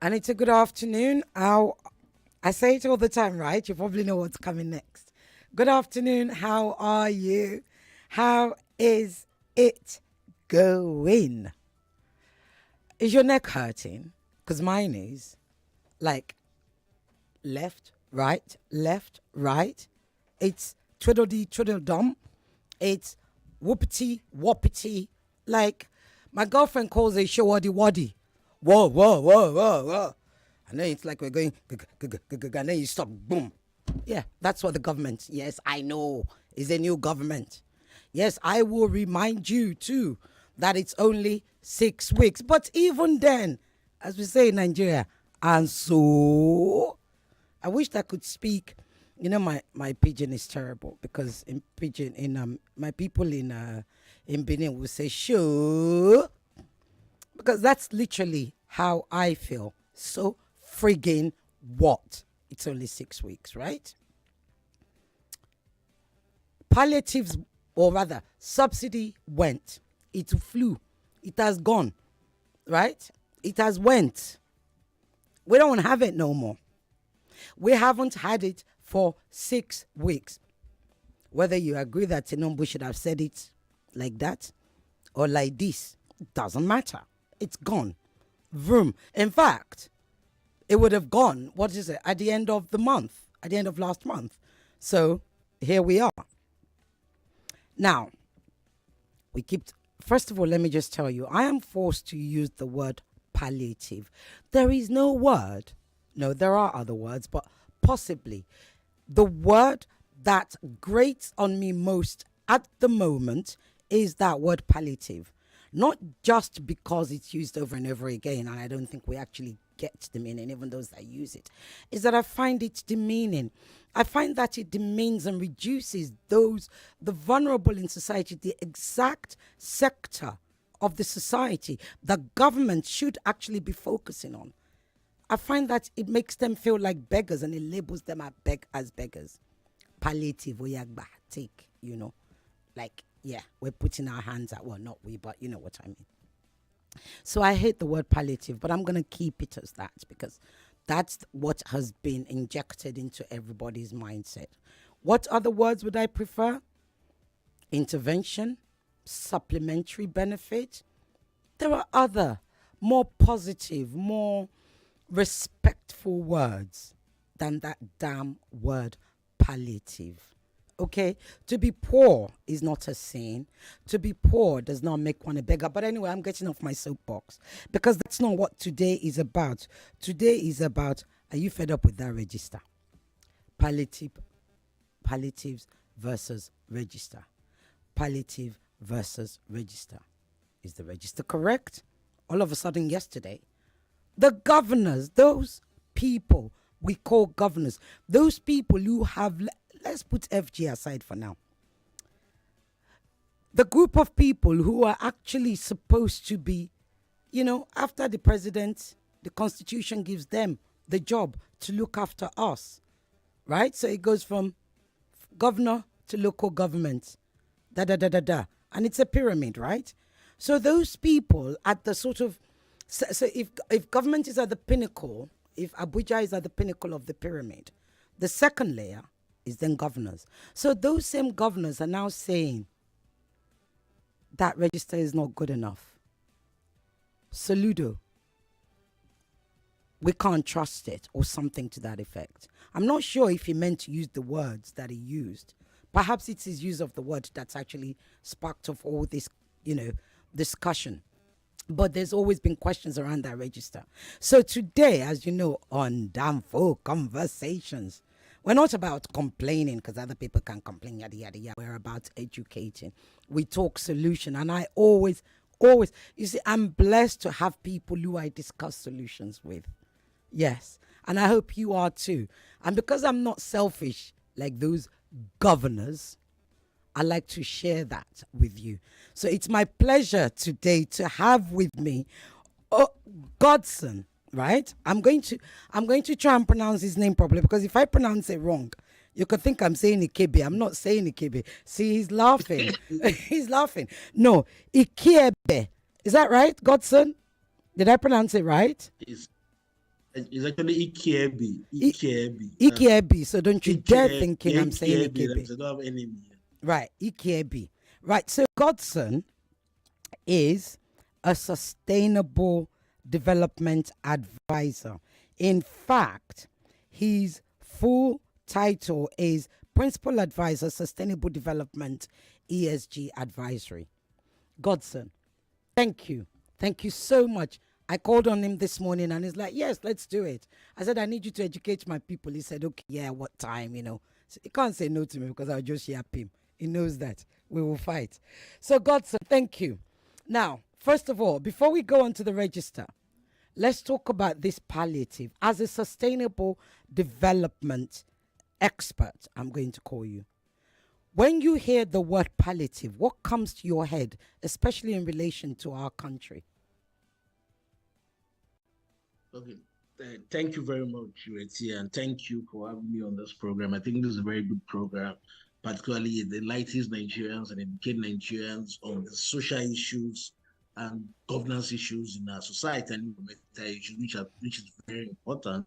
And it's a good afternoon. I say it all the time, right? You probably know what's coming next. Good afternoon. How are you? How is it going? Is your neck hurting? Because mine is like left, right. It's twiddle-dee, twiddle-dum. It's whoopity, whoppity. Like my girlfriend calls it shawadi wadi. Whoa, whoa, whoa, whoa, whoa. And then it's like we're going, and then you stop, boom. Yeah, that's what the government, yes, I know, is a new government. Yes, I will remind you too that it's only 6 weeks. But even then, as we say in Nigeria, and so I wish I could speak. You know, my pidgin is terrible because in pidgin, my people in Benin will say sure, because that's literally how I feel. So friggin' what? It's only 6 weeks, right? Palliatives, or rather, subsidy went. It flew. It has gone, right? It has went. We don't have it no more. We haven't had it for 6 weeks. Whether you agree that Tinubu should have said it like that or like this, it doesn't matter. It's gone. Vroom. In fact, it would have gone, what is it, at the end of the month, at the end of last month. So here we are. Now, first of all, let me just tell you, I am forced to use the word palliative. There is no word, no, there are other words, but possibly the word that grates on me most at the moment is that word palliative. Not just because it's used over and over again, and I don't think we actually get the meaning, even those that use it, is that I find it demeaning. I find that it demeans and reduces the vulnerable in society, the exact sector of the society the government should actually be focusing on. I find that it makes them feel like beggars and it labels them as beggars. Palliative, oyagba, take, like, yeah, we're putting our hands out. Well, not we, but you know what I mean. So I hate the word palliative, but I'm going to keep it as that because that's what has been injected into everybody's mindset. What other words would I prefer? Intervention, supplementary benefit. There are other, more positive, more respectful words than that damn word palliative. Okay, to be poor is not a sin. To be poor does not make one a beggar. But anyway, I'm getting off my soapbox because that's not what today is about. Today is about, are you fed up with that register? Palliatives versus register. Palliative versus register. Is the register correct? All of a sudden yesterday, the governors, those people we call governors, those people who have, let's put FG aside for now. The group of people who are actually supposed to be, after the president, the constitution gives them the job to look after us, right? So it goes from governor to local government, da da da da da. And it's a pyramid, right? So those people at the sort of, so if government is at the pinnacle, if Abuja is at the pinnacle of the pyramid, the second layer is then governors. So those same governors are now saying that register is not good enough. Saludo, we can't trust it, or something to that effect. I'm not sure if he meant to use the words that he used. Perhaps it's his use of the word that's actually sparked off all this, discussion. But there's always been questions around that register. So today, as you know, on Danfo Conversations, we're not about complaining because other people can complain, yada, yada, yada. We're about educating. We talk solution. And I always, you see, I'm blessed to have people who I discuss solutions with. Yes. And I hope you are too. And because I'm not selfish like those governors, I like to share that with you. So it's my pleasure today to have with me Godson, right? I'm going to try and pronounce his name properly because if I pronounce it wrong, you could think I'm saying Ikebe. I'm not saying Ikebe. See, he's laughing. He's laughing. No, Ikebe. Is that right, Godson? Did I pronounce it right? It's actually Ikebe. I- Ikebe. Ikebe. So don't you dare Ikebe. thinking I'm saying Ikebe. Ikebe. I don't have enemy. Right, Ikebe. Right, so Godson is a sustainable development advisor. In fact, his full title is Principal Advisor, Sustainable Development, ESG Advisory. Godson, thank you. Thank you so much. I called on him this morning and he's like, yes, let's do it. I said, I need you to educate my people. He said, okay, yeah, what time, So he can't say no to me because I'll just yap him. He knows that. We will fight. So, Godson, thank you. Now, first of all, before we go on to the register, let's talk about this palliative. As a sustainable development expert, I'm going to call you. When you hear the word palliative, what comes to your head, especially in relation to our country? Okay. Thank you very much, Ireti, and thank you for having me on this program. I think this is a very good program, particularly it enlightens Nigerians and educate Nigerians on the social issues and governance issues in our society and environmental issues, which is very important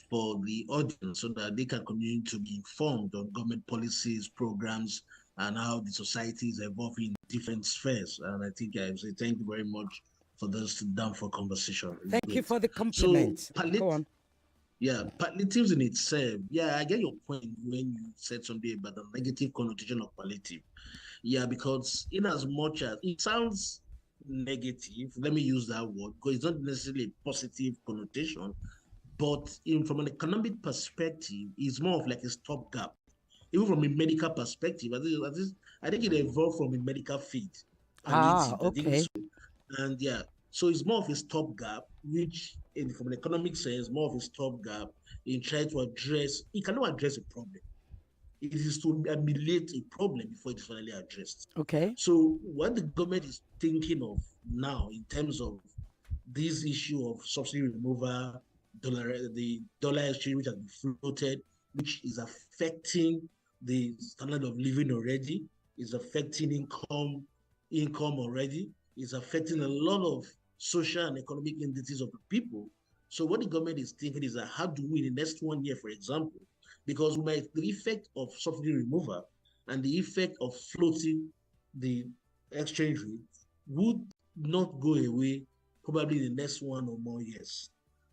for the audience so that they can continue to be informed on government policies, programs, and how the society is evolving in different spheres. And I think I say thank you very much for this Danfo conversation. It's Thank you great. for the So, compliment. Go on. palliatives in itself. Yeah, I get your point when you said something about the negative connotation of palliative. Yeah, because in as much as it sounds negative, let me use that word, because it's not necessarily a positive connotation, but from an economic perspective, it's more of like a stopgap. Even from a medical perspective, I think it evolved from a medical field. Palliative, I think Okay. so. And yeah, so it's more of a stopgap, which from an economic sense, more of a stopgap in trying to address, it cannot address a problem. It is to ameliorate a problem before it is finally addressed. Okay. So what the government is thinking of now in terms of this issue of subsidy removal, the dollar exchange which has been floated, which is affecting the standard of living already, is affecting income already, is affecting a lot of social and economic entities of the people. So what the government is thinking is that how do we in the next 1 year, for example, because the effect of subsidy removal and the effect of floating the exchange rate would not go away probably in the next 1 or more years.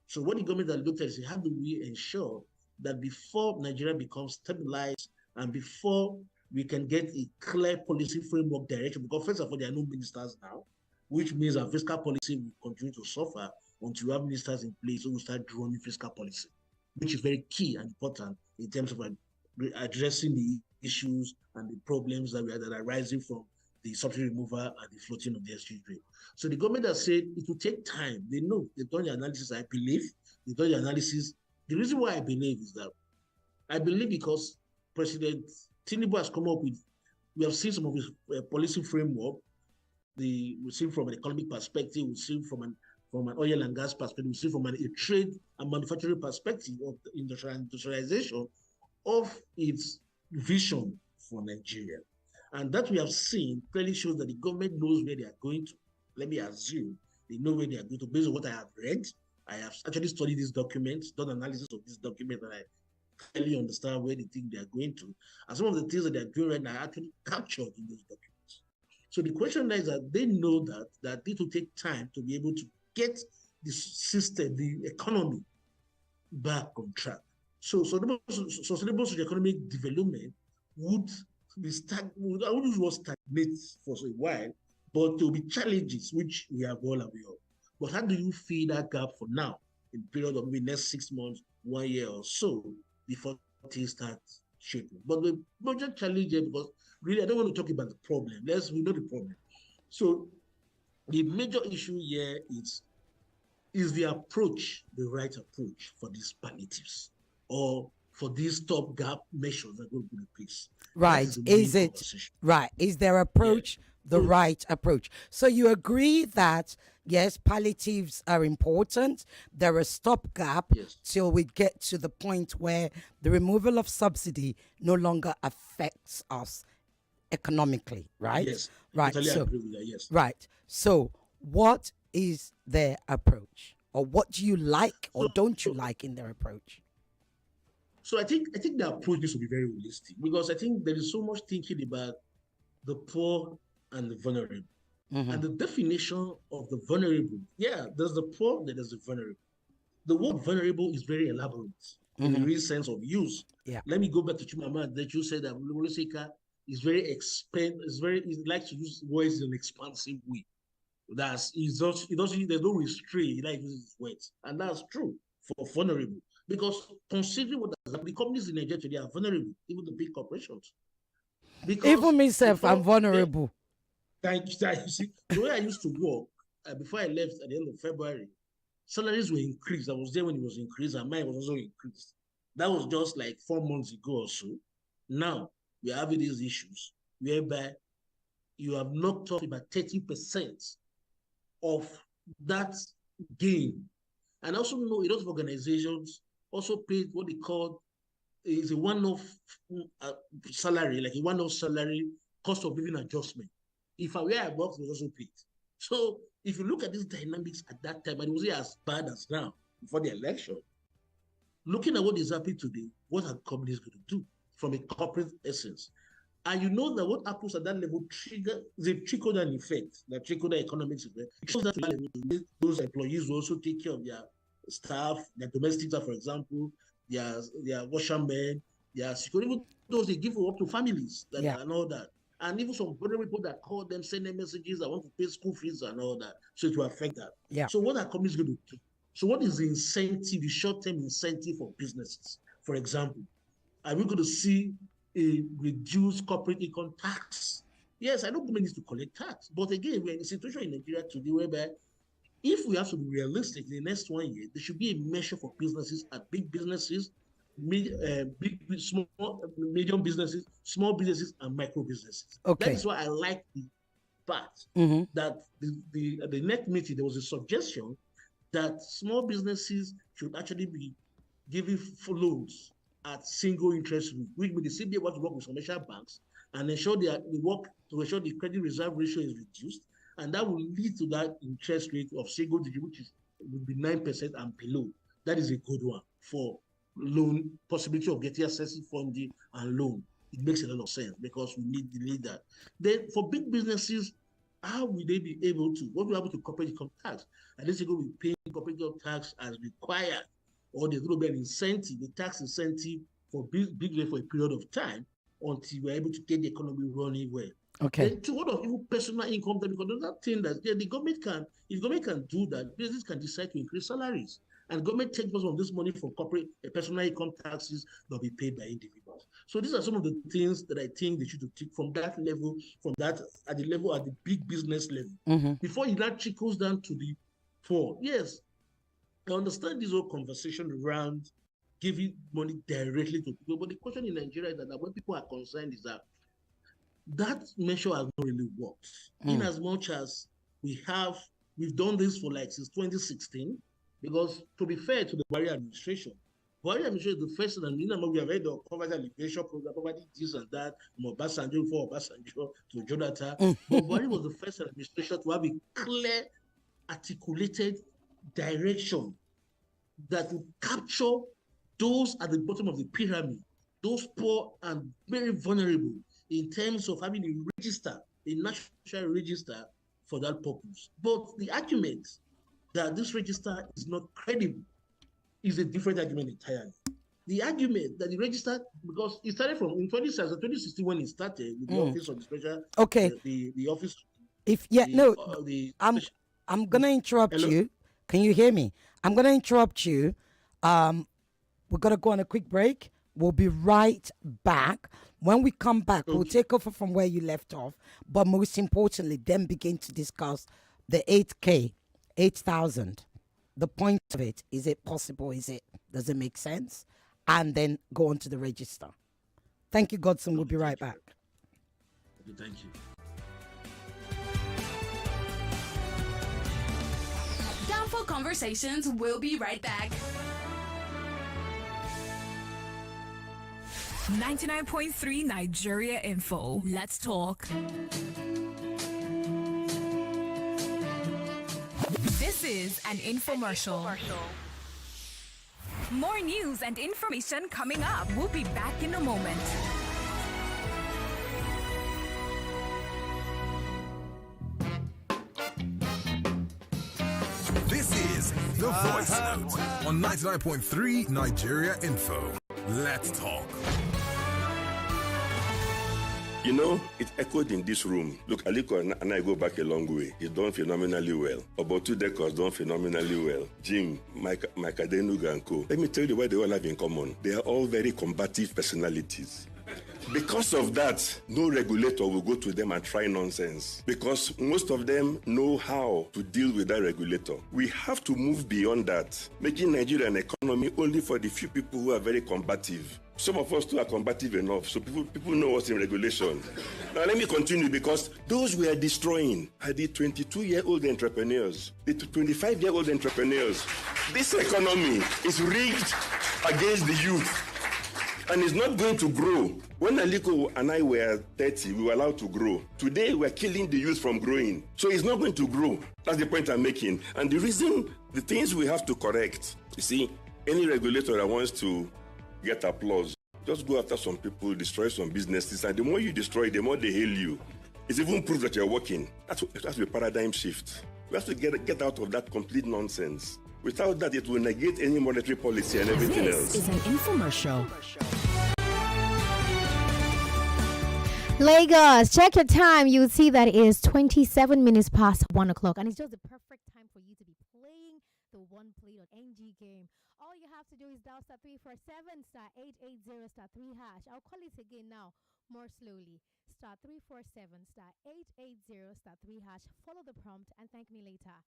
So what the government has looked at is how do we ensure that before Nigeria becomes stabilized and before we can get a clear policy framework direction, because first of all, there are no ministers now, which means our fiscal policy will continue to suffer until we have ministers in place who will start drawing fiscal policy, which is very key and important in terms of addressing the issues and the problems that are arising from the subsidy removal and the floating of the exchange rate. So the government has said it will take time. They know, they've done the analysis, I believe. They've done the analysis. The reason why I believe is that I believe because President Tinubu has come up with, we have seen some of his policy framework. We've seen from an economic perspective, we've seen from an oil and gas perspective, we've seen from a trade and manufacturing perspective of the industrialization of its vision for Nigeria. And that we have seen clearly shows that the government knows where they are going to. Let me assume they know where they are going to. Based on what I have read, I have actually studied these documents, done analysis of this document, and I clearly understand where they think they are going to. And some of the things that they are doing right now are actually captured in those documents. So the question is that they know that it will take time to be able to get the system, the economy back on track. So sustainable socio-economic development would be I wouldn't want stagnate for a while, but there will be challenges which we are all aware of. But how do you fill that gap for now, in the period of maybe next 6 months, 1 year or so, before things start shaping? But the major challenge here, because really I don't want to talk about the problem. We know the problem. So the major issue here is the approach the right approach for these palliatives or for these stopgap measures that will put in place? That is Right. the main Is it conversation. right? Is their Yeah. approach the So right approach? So you agree that yes, palliatives are important. They're a stopgap yes, till we get to the point where the removal of subsidy no longer affects us economically, right? yes, Right. totally So agree with that. Yes. right. So what is their approach? or what do you like or So, don't you so, like in their approach? so I think the approach needs to be very holistic, because I think there is so much thinking about the poor and the vulnerable. Mm-hmm. And the definition of the vulnerable, yeah, there's the poor, then there's the vulnerable. The word vulnerable is very elaborate in the Mm-hmm. real sense of use. Yeah. Let me go back to Chimama that you said that Lulusika is very he likes to use words in an expansive way. There's no restraint, he likes his words. And that's true for vulnerable. Because considering what the companies in Nigeria today are vulnerable, even the big corporations. Even Because myself, I'm before they, vulnerable. you see, the way I used to work before I left at the end of February, salaries were increased. I was there when it was increased, and mine was also increased. That was just like 4 months ago or so. Now we're having these issues whereby you have knocked off about 30% of that gain. And also know a lot of organizations also paid what they call is a one-off uh, salary, like a one-off salary cost of living adjustment. If I were I worked, it was also paid. So if you look at these dynamics at that time, and it wasn't as bad as now before the election, looking at what is happening today, what are companies going to do from a corporate essence? And you know that what happens at that level trigger the trickle-down effect, the trickle-down economics effect. It shows that those employees will also take care of their staff, their domestic staff, for example, their washermen, their security, even those they give up to families that Yeah. and all that. And even some vulnerable people that call them, send them messages, I want to pay school fees and all that. So it will affect that. Yeah. So what are companies going to do? So what is the incentive, the short-term incentive for businesses? For example, are we going to see a reduced corporate income tax? Yes, I know government needs to collect tax, but again, we're in a situation in Nigeria today whereby if we have to be realistic, in the next 1 year, there should be a measure for businesses at big businesses, small, medium businesses, small businesses, and micro businesses. That Okay. is why I like the fact Mm-hmm. that at the next meeting, there was a suggestion that small businesses should actually be giving loans at single interest rate, which means the CBA wants to work with commercial banks and ensure they work to ensure the credit reserve ratio is reduced, and that will lead to that interest rate of single digit, which would be 9% and below. That is a good one for loan possibility of getting accessible funding and loan. It makes a lot of sense because we need that. Then for big businesses, how will they be able to? What will happen to corporate income tax? Are they going to be paying corporate income tax as required, or there's going to be an incentive, the tax incentive for big for a period of time until we're able to get the economy running well? Okay. Then to what of even personal income, because another thing that the government can, if government can do that, business can decide to increase salaries. And government takes most of this money from corporate personal income taxes that will be paid by individuals. So these are some of the things that I think they should take from that level, at the big business level, Mm-hmm. before it now trickles down to the poor. Yes, I understand this whole conversation around giving money directly to people, but the question in Nigeria is that when people are concerned is that measure has not really worked. In as much as we've done this for like since 2016, because to be fair to the Buhari administration is the first and we have heard of poverty alleviation program, poverty this and that, from Obasanjo before Obasanjo to Jonathan. But Buhari was the first administration to have a clear, articulated direction that will capture those at the bottom of the pyramid, those poor and very vulnerable, in terms of having a national register for that purpose. But the argument that this register is not credible is a different argument entirely. The argument that the register, because it started from in 2016 when it started with the office of the special, Okay. the office. I'm gonna interrupt Hello? you. Can you hear me? I'm gonna interrupt you. We're gonna go on a quick break. We'll be right back. When we come back, we'll take over from where you left off. But most importantly, then begin to discuss the 8K, 8,000. The point of it, is it possible? Does it make sense? And then go on to the register. Thank you, Godson. We'll be right back. Thank you. Danfo Conversations will be right back. 99.3 Nigeria Info. Let's talk. This is an infomercial. More news and information coming up. We'll be back in a moment. This is The Voice Note on 99.3 Nigeria Info. Let's talk. You know, it echoed in this room. Look, Aliko and I go back a long way. He's done phenomenally well. About 2 decades done phenomenally well. Jim, Mike Adenuga and co. Let me tell you what they all have in common. They are all very combative personalities. Because of that, no regulator will go to them and try nonsense. Because most of them know how to deal with that regulator. We have to move beyond that, making Nigeria an economy only for the few people who are very combative. Some of us too are combative enough, so people know what's in regulation. Now let me continue, because those we are destroying are the 22-year-old entrepreneurs, the 25-year-old entrepreneurs. This economy is rigged against the youth. And it's not going to grow. When Aliko and I were 30, we were allowed to grow. Today, we're killing the youth from growing. So it's not going to grow. That's the point I'm making. And the reason, the things we have to correct, you see, any regulator that wants to get applause, just go after some people, destroy some businesses, and the more you destroy, the more they hail you. It's even proof that you're working. That's a paradigm shift. We have to get out of that complete nonsense. Without that, it will negate any monetary policy and everything else. This is an infomercial. Lagos, check your time. You would see that it is 27 minutes past 1 o'clock. And it's just the perfect time for you to be playing the One Play.ng game. All you have to do is dial *347 *880 *3#. I'll call it again now, more slowly. *347 *880 *3#. Follow the prompt and thank me later.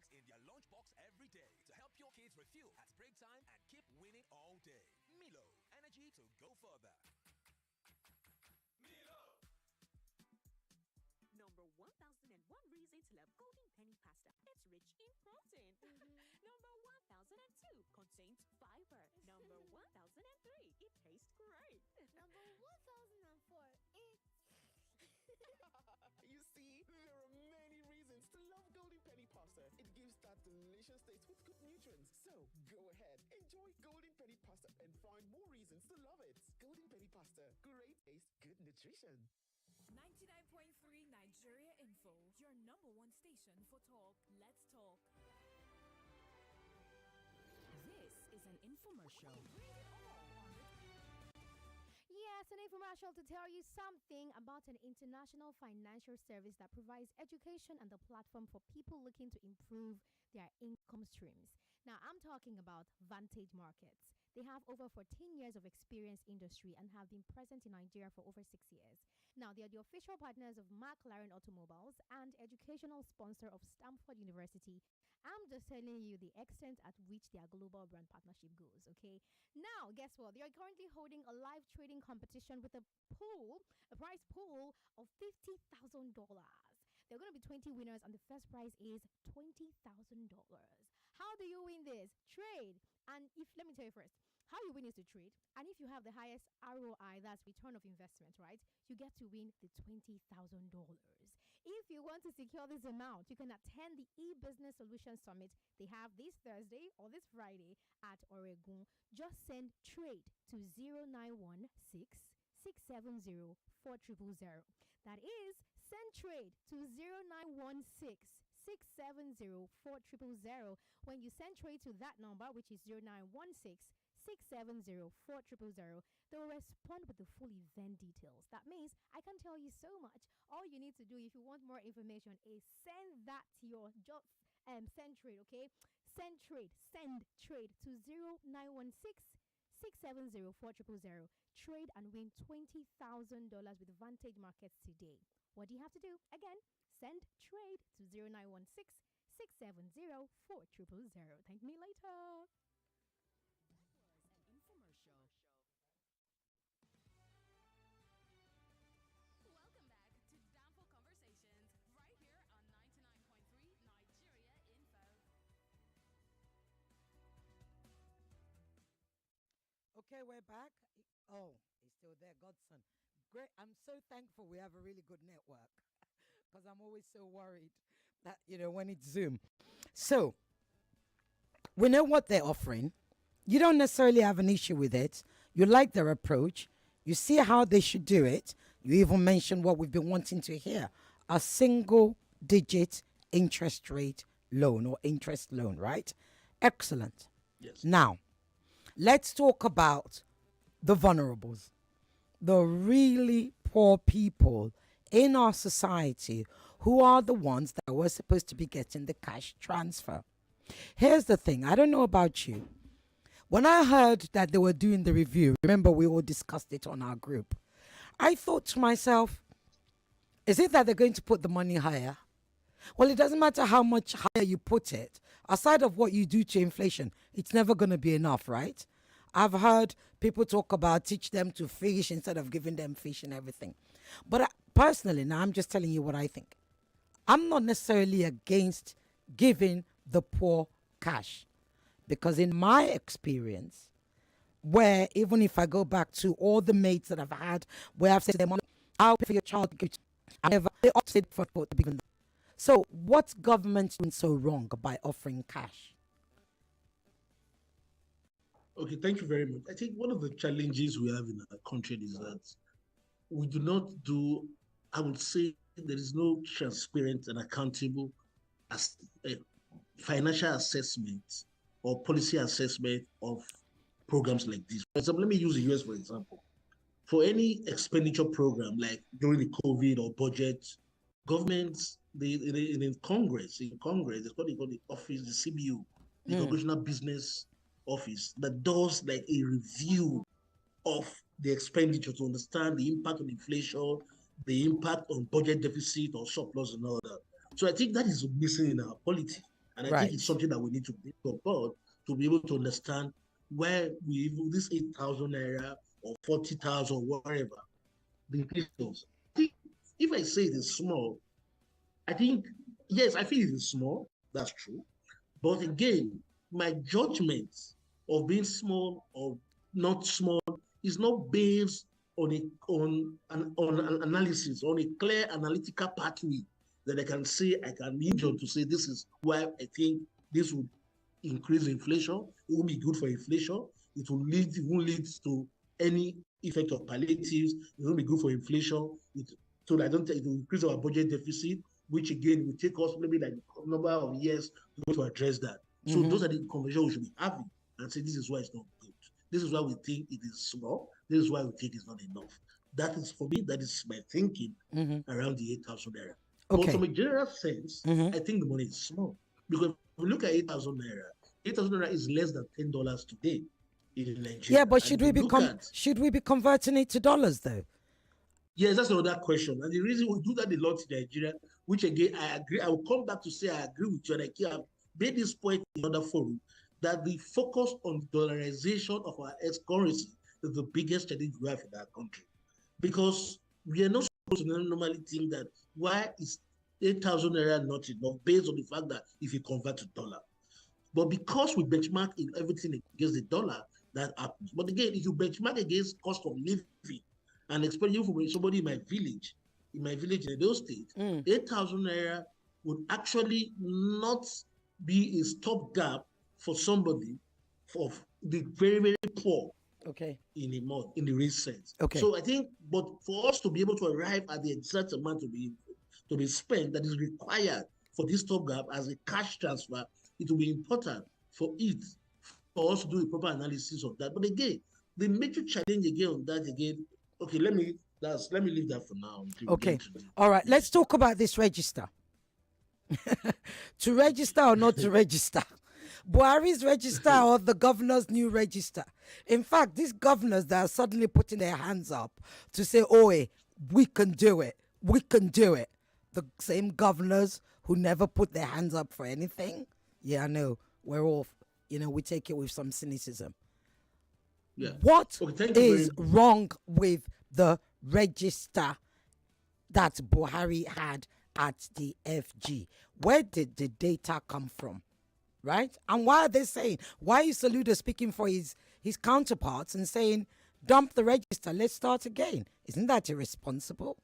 In their lunchbox every day to help your kids refuel at break time and keep winning all day. Milo, energy to go further. Milo! Number 1001 reason to love Golden Penny pasta. It's rich in protein. Number 1002 contains fiber. Number 1003, it tastes great. Number 1004, You see, there are many reasons to love Golden Penny pasta. It gives that delicious taste with good nutrients. So, go ahead, enjoy Golden Penny pasta and find more reasons to love it. Golden Penny pasta, great taste, good nutrition. 99.3 Nigeria Info, your number one station for talk. Let's talk. This is an infomercial. Yes, an infomercial to tell you something about an international financial service that provides education and the platform for people looking to improve their income streams. Now, I'm talking about Vantage Markets. They have over 14 years of experience in industry and have been present in Nigeria for over 6 years. Now, they are the official partners of McLaren Automobiles and educational sponsor of Stanford University. I'm just telling you the extent at which their global brand partnership goes, okay? Now, guess what? They are currently holding a live trading competition with a prize pool of $50,000. There are going to be 20 winners, and the first prize is $20,000. How do you win this? Trade. And let me tell you first, how you win is to trade. And if you have the highest ROI, that's return of investment, right? You get to win the $20,000. If you want to secure this amount, you can attend the e-business solution summit they have this Thursday or this Friday at Oregon. Just send trade to 0916 670 4000. That is, send trade to 0916 670 4000. When you send trade to that number, which is 0916 670 4000, they will respond with the full event details. That means I can tell you so much. All you need to do, if you want more information, is send that to your send trade, okay? Send trade to 0916 670 4000. Trade and win $20,000 with Vantage Markets today. What do you have to do? Again, send trade to 0916 670 4000. Thank me later. An infomercial. Welcome back to Danfo Conversations right here on 99.3 Nigeria Info. Okay, we're back. Oh, he's still there, Godson. Great. I'm so thankful we have a really good network because I'm always so worried that, when it's Zoom. So, we know what they're offering. You don't necessarily have an issue with it. You like their approach. You see how they should do it. You even mentioned what we've been wanting to hear, a single digit interest rate loan or interest loan, right? Excellent. Yes. Now, let's talk about the vulnerables, the really poor people in our society who are the ones that were supposed to be getting the cash transfer. Here's the thing. I don't know about you. When I heard that they were doing the review, remember we all discussed it on our group, I thought to myself, is it that they're going to put the money higher? Well, it doesn't matter how much higher you put it. Aside of what you do to inflation, it's never going to be enough, right? I've heard people talk about teach them to fish instead of giving them fish and everything. But personally, now I'm just telling you what I think. I'm not necessarily against giving the poor cash. Because in my experience, where even if I go back to all the mates that I've had, where I've said to them, I'll pay for your child, they opted for to begin with. So what's government doing so wrong by offering cash? Okay, thank you very much. I think one of the challenges we have in our country is that we do not do, I would say, there is no transparent and accountable financial assessment or policy assessment of programs like this. For example, let me use the US for example. For any expenditure program like during the COVID or budget, governments, in Congress, they call the office, the CBO, the Congressional Business Office, that does like a review of the expenditure to understand the impact on inflation, the impact on budget deficit or surplus and all that. So I think that is missing in our polity. And I think it's something that we need to bring on board to be able to understand where this 8,000 naira or 40,000 or whatever, the inflation. If I say it is small, I think, yes, I feel it is small. That's true. But again, my judgment of being small or not small is not based on an analysis, on a clear analytical pathway that I can lead on to say this is why I think this would increase inflation. It won't be good for inflation. It won't lead to any effect of palliatives. It won't be good for inflation. So I don't think it will increase our budget deficit, which again will take us maybe like a number of years to address that. So those are the conversations we should be having and say this is why it's not good. This is why we think it is small. This is why we think it's not enough. That is, for me, that is my thinking around the 8,000 naira. Okay. But from a general sense, I think the money is small. Because if we look at 8,000 naira is less than $10 today in Nigeria. Yeah, but should we be converting it to dollars though? Yes, that's another question. And the reason we do that a lot in Nigeria, which again, I agree, I will come back to say I agree with you, and I have made this point in another forum, that the focus on dollarization of our currency is the biggest challenge we have in our country. Because we are not supposed to normally think that why is 8,000 naira not enough based on the fact that if you convert to dollar. But because we benchmark in everything against the dollar, that happens. But again, if you benchmark against cost of living, and especially for somebody in my village in those states, 8,000 naira would actually not be a stopgap for somebody for the very, very poor. Okay. In the real sense. Okay. So I think, but for us to be able to arrive at the exact amount to be spent that is required for this stopgap as a cash transfer, it will be important for us to do a proper analysis of that. But again, the major challenge again on that again. Okay, let me leave that for now. Okay. All right. Let's talk about this register. To register or not to register? Buhari's register or the governor's new register? In fact, these governors that are suddenly putting their hands up to say, oh, we can do it. we can do it. The same governors who never put their hands up for anything. Yeah, I know. We're all, we take it with some cynicism. Yeah. What Okay, thank you very is much. wrong with the register that Buhari had at the FG? Where did the data come from? Right? And why are they saying, why is Saluda speaking for his counterparts and saying, dump the register, let's start again? Isn't that irresponsible?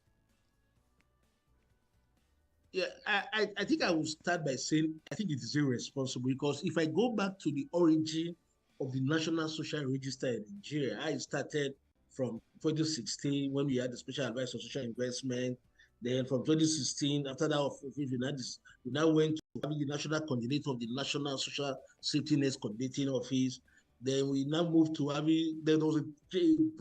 Yeah, I think I will start by saying I think it is irresponsible because if I go back to the origin of the National Social Register in Nigeria, I started from 2016 when we had the Special Advisor on Social Investment. Then from 2016, after that, we now went to having the National Coordinator of the National Social Safety Net Coordinating Office. Then we now moved to having, there was a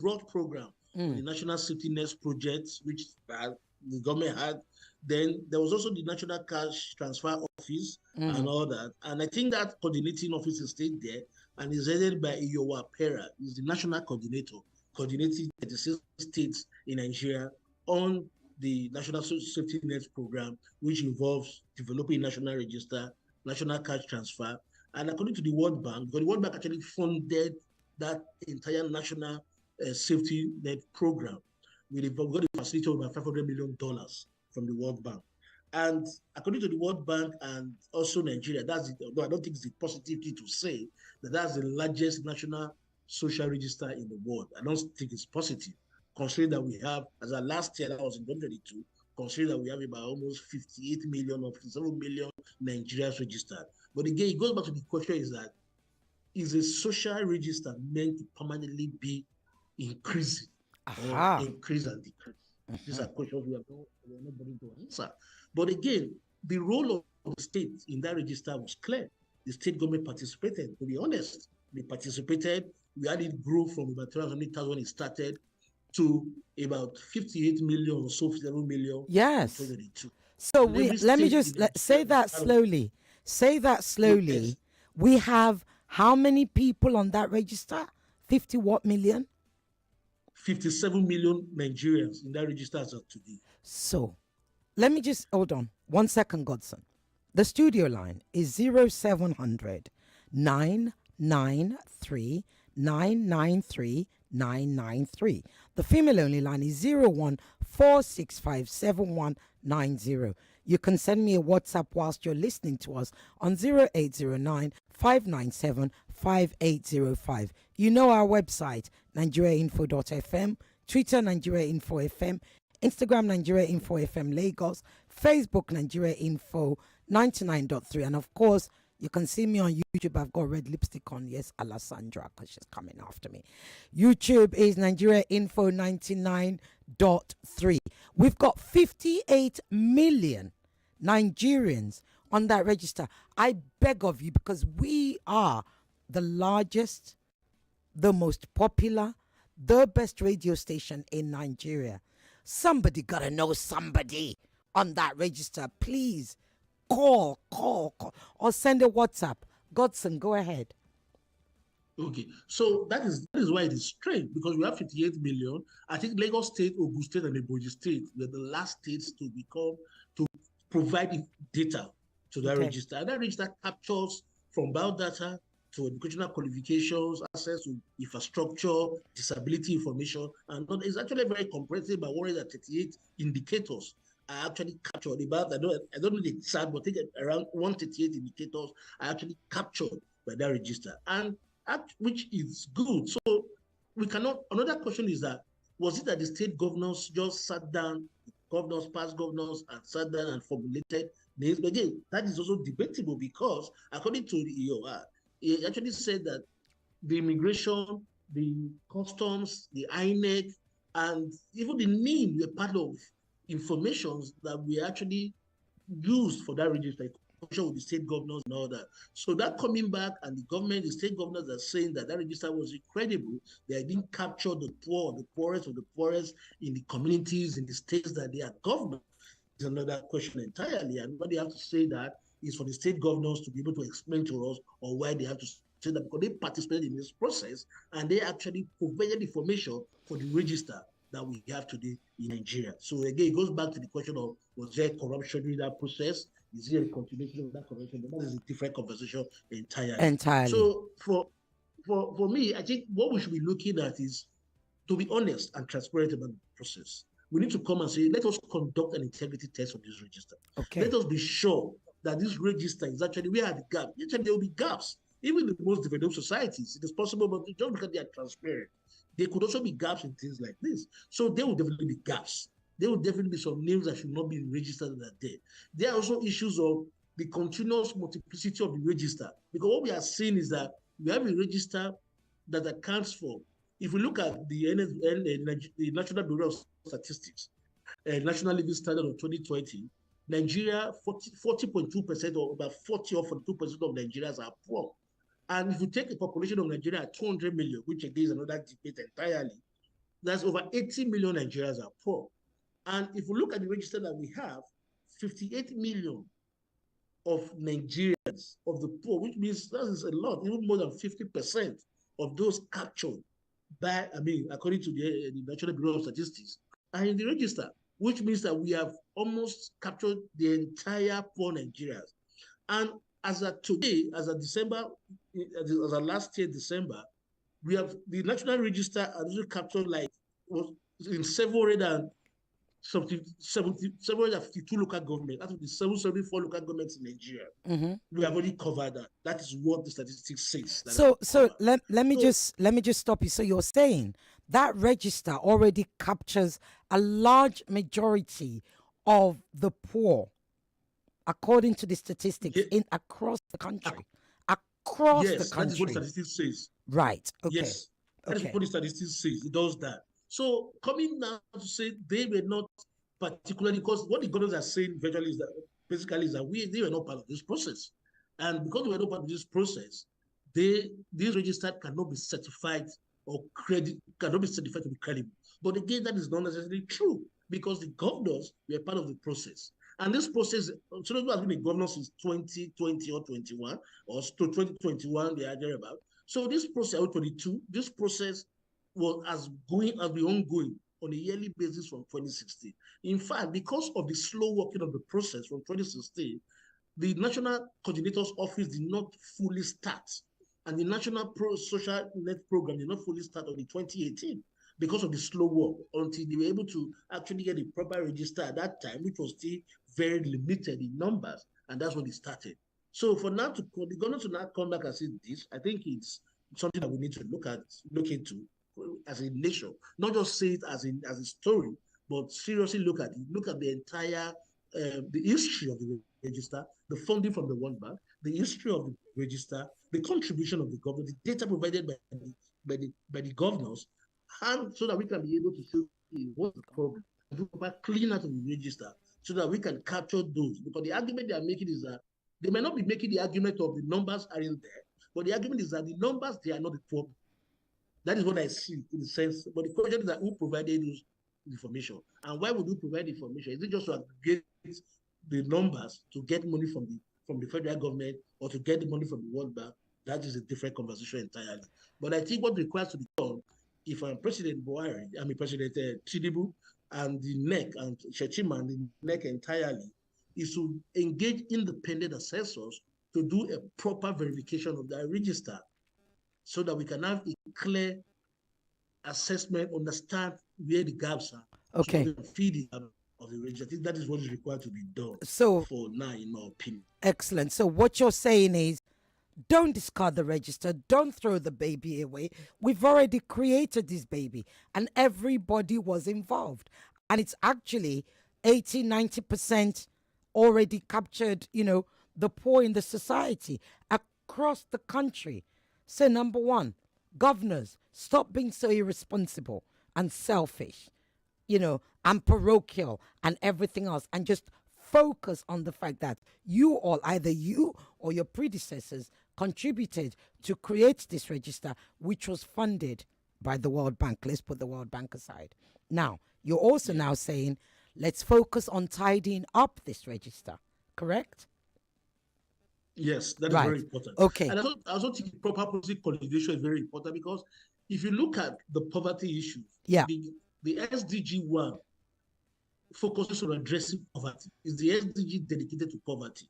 broad program, the National Safety Net Project, which the government had. Then there was also the National Cash Transfer Office and all that. And I think that coordinating office is still there and is headed by Iyowa Pera, who's the national coordinator, coordinating 36 states in Nigeria on the National Safety Net Program, which involves developing a national register, national cash transfer. And according to the World Bank, because the World Bank actually funded that entire national safety net program, we got a facility of about $500 million from the World Bank. And according to the World Bank and also Nigeria, though I don't think it's a positive thing to say, that's the largest national social register in the world. I don't think it's positive, considering that we have, as our last year, that was in 2022, considering that we have about almost 58 million or 57 million Nigerians registered. But again, it goes back to the question is a social register meant to permanently be increasing or increase and decrease? These are questions we are not going to answer. But again, the role of the state in that register was clear. The state government participated. To be honest, they participated. We had it grow from about 300,000 when it started to about 58 million or so, 57 million. Yes. So let me just say that slowly. Say that slowly. Yes. We have how many people on that register? 50 what million? 57 million Nigerians in that register as of today. So, let me just hold on 1 second, Godson. The studio line is 0700 993 993 993. The female only line is 01 465 7190. You can send me a WhatsApp whilst you're listening to us on 0809 597 5805. You know our website, nigeriainfo.fm, Twitter, Nigeria Info FM, Instagram, Nigeria Info FM Lagos, Facebook, Nigeria Info 99.3, and of course, you can see me on YouTube. I've got red lipstick on. Yes, Alessandra, because she's coming after me. YouTube is Nigeria Info 99.3. We've got 58 million Nigerians on that register. I beg of you, because we are the largest, the most popular, the best radio station in Nigeria. Somebody gotta know somebody on that register. Please call, or send a WhatsApp. Godson, go ahead. Okay, so that is why it is strange, because we have 58 million. I think Lagos State, Ogun State, and Ebonyi State were the last states to provide data to that register. And that register captures from biodata to educational qualifications, access to infrastructure, disability information, and it's actually very comprehensive. About 138 indicators are actually captured. About I don't know the exact, but I think around 138 indicators are actually captured by that register, and which is good. So we cannot. Another question is that was it that the state governors just sat down, past governors, and sat down and formulated names? But again, that is also debatable, because according to the EOR, he actually said that the immigration, the customs, the INEC, and even the name were part of information that we actually used for that register, with the state governors and all that. So that coming back, and the state governors are saying that register was incredible. They didn't capture the poor, the poorest of the poorest in the communities, in the states that they are governed. It's another question entirely. And what they have to say that is for the state governors to be able to explain to us, or why they have to say that, because they participated in this process and they actually provided information for the register that we have today in Nigeria. So again, it goes back to the question of, was there corruption during that process? Is there a continuation of that corruption? But that is a different conversation entirely. So for me, I think what we should be looking at is to be honest and transparent about the process. We need to come and say, let us conduct an integrity test of this register. Okay. Let us be sure that this register is actually, where are the gaps? Actually, there will be gaps. Even in the most developed societies, it is possible, but just because they are transparent, there could also be gaps in things like this. So there will definitely be gaps. There will definitely be some names that should not be registered that are there. There are also issues of the continuous multiplicity of the register. Because what we are seeing is that we have a register that accounts for, if we look at the National Bureau of Statistics, National Living Standard of 2020, Nigeria, 40.2% or about 40 or 42% of Nigerians are poor. And if you take a population of Nigeria at 200 million, which again is another debate entirely, that's over 80 million Nigerians are poor. And if we look at the register that we have, 58 million of Nigerians of the poor, which means that is a lot, even more than 50% of those captured by, according to the National Bureau of Statistics, are in the register, which means that we have almost captured the entire poor Nigerians. And as of today, as of December, as of last year, December, we have the National Register has captured was in 752 local governments, out of the 774 local governments in Nigeria. We have already covered that. That is what the statistics says. So let me just stop you. So you're saying that register already captures a large majority of the poor, according to the statistics, across the country. Across the country. That is what the statistics says. Right. Okay. Yes. That is what the statistics says. It does that. So coming now to say they were not particularly, because what the governors are saying virtually is that basically is that they were not part of this process. And because they were not part of this process, these registered cannot be certified cannot be certified to be credible. But again, that is not necessarily true, because the governors were part of the process. And this process, so those who have been the governors since 2020 or 21, or to 2021, they are there about. So this process, 22, this process has been ongoing on a yearly basis from 2016. In fact, because of the slow working of the process from 2016, the National Coordinator's Office did not fully start, and the National Social Net Program did not fully start on the 2018 because of the slow work, until they were able to actually get a proper register at that time, which was still very limited in numbers, and that's when it started. So for now, the government to now come back and say this, I think it's something that we need to look into as a nation, not just say it as a story, but seriously look at it. Look at the entire the history of the register, the funding from the World Bank, the history of the register, the contribution of the government, the data provided by the governors, and so that we can be able to see what's the problem, do a clean out of the register, so that we can capture those. Because the argument they are making is that they may not be making the argument of the numbers aren't there, but the argument is that the numbers, they are not the problem. That is what I see in the sense. But the question is that who provided those information, and why would you provide information? Is it just to aggregate the numbers to get money from the federal government, or to get the money from the World Bank? That is a different conversation entirely. But I think what requires to be done, if I'm President Buhari, President Tinubu, and the NEC and Shetima and the NEC entirely, is to engage independent assessors to do a proper verification of that register, so that we can have a clear assessment, understand where the gaps are. Okay. So feed the gap of the register. I think that is what is required to be done. So for now, in my opinion. Excellent. So what you're saying is, don't discard the register. Don't throw the baby away. We've already created this baby, and everybody was involved. And it's actually 80-90% already captured, the poor in the society across the country. So number one, governors, stop being so irresponsible and selfish, and parochial and everything else, and just focus on the fact that you all, either you or your predecessors, contributed to create this register, which was funded by the World Bank. Let's put the World Bank aside. Now, you're also now saying, let's focus on tidying up this register, correct? Yes, that is very important. Okay. And I also think proper policy coordination is very important, because if you look at the poverty issues, the SDG 1 focuses on addressing poverty. It's the SDG dedicated to poverty.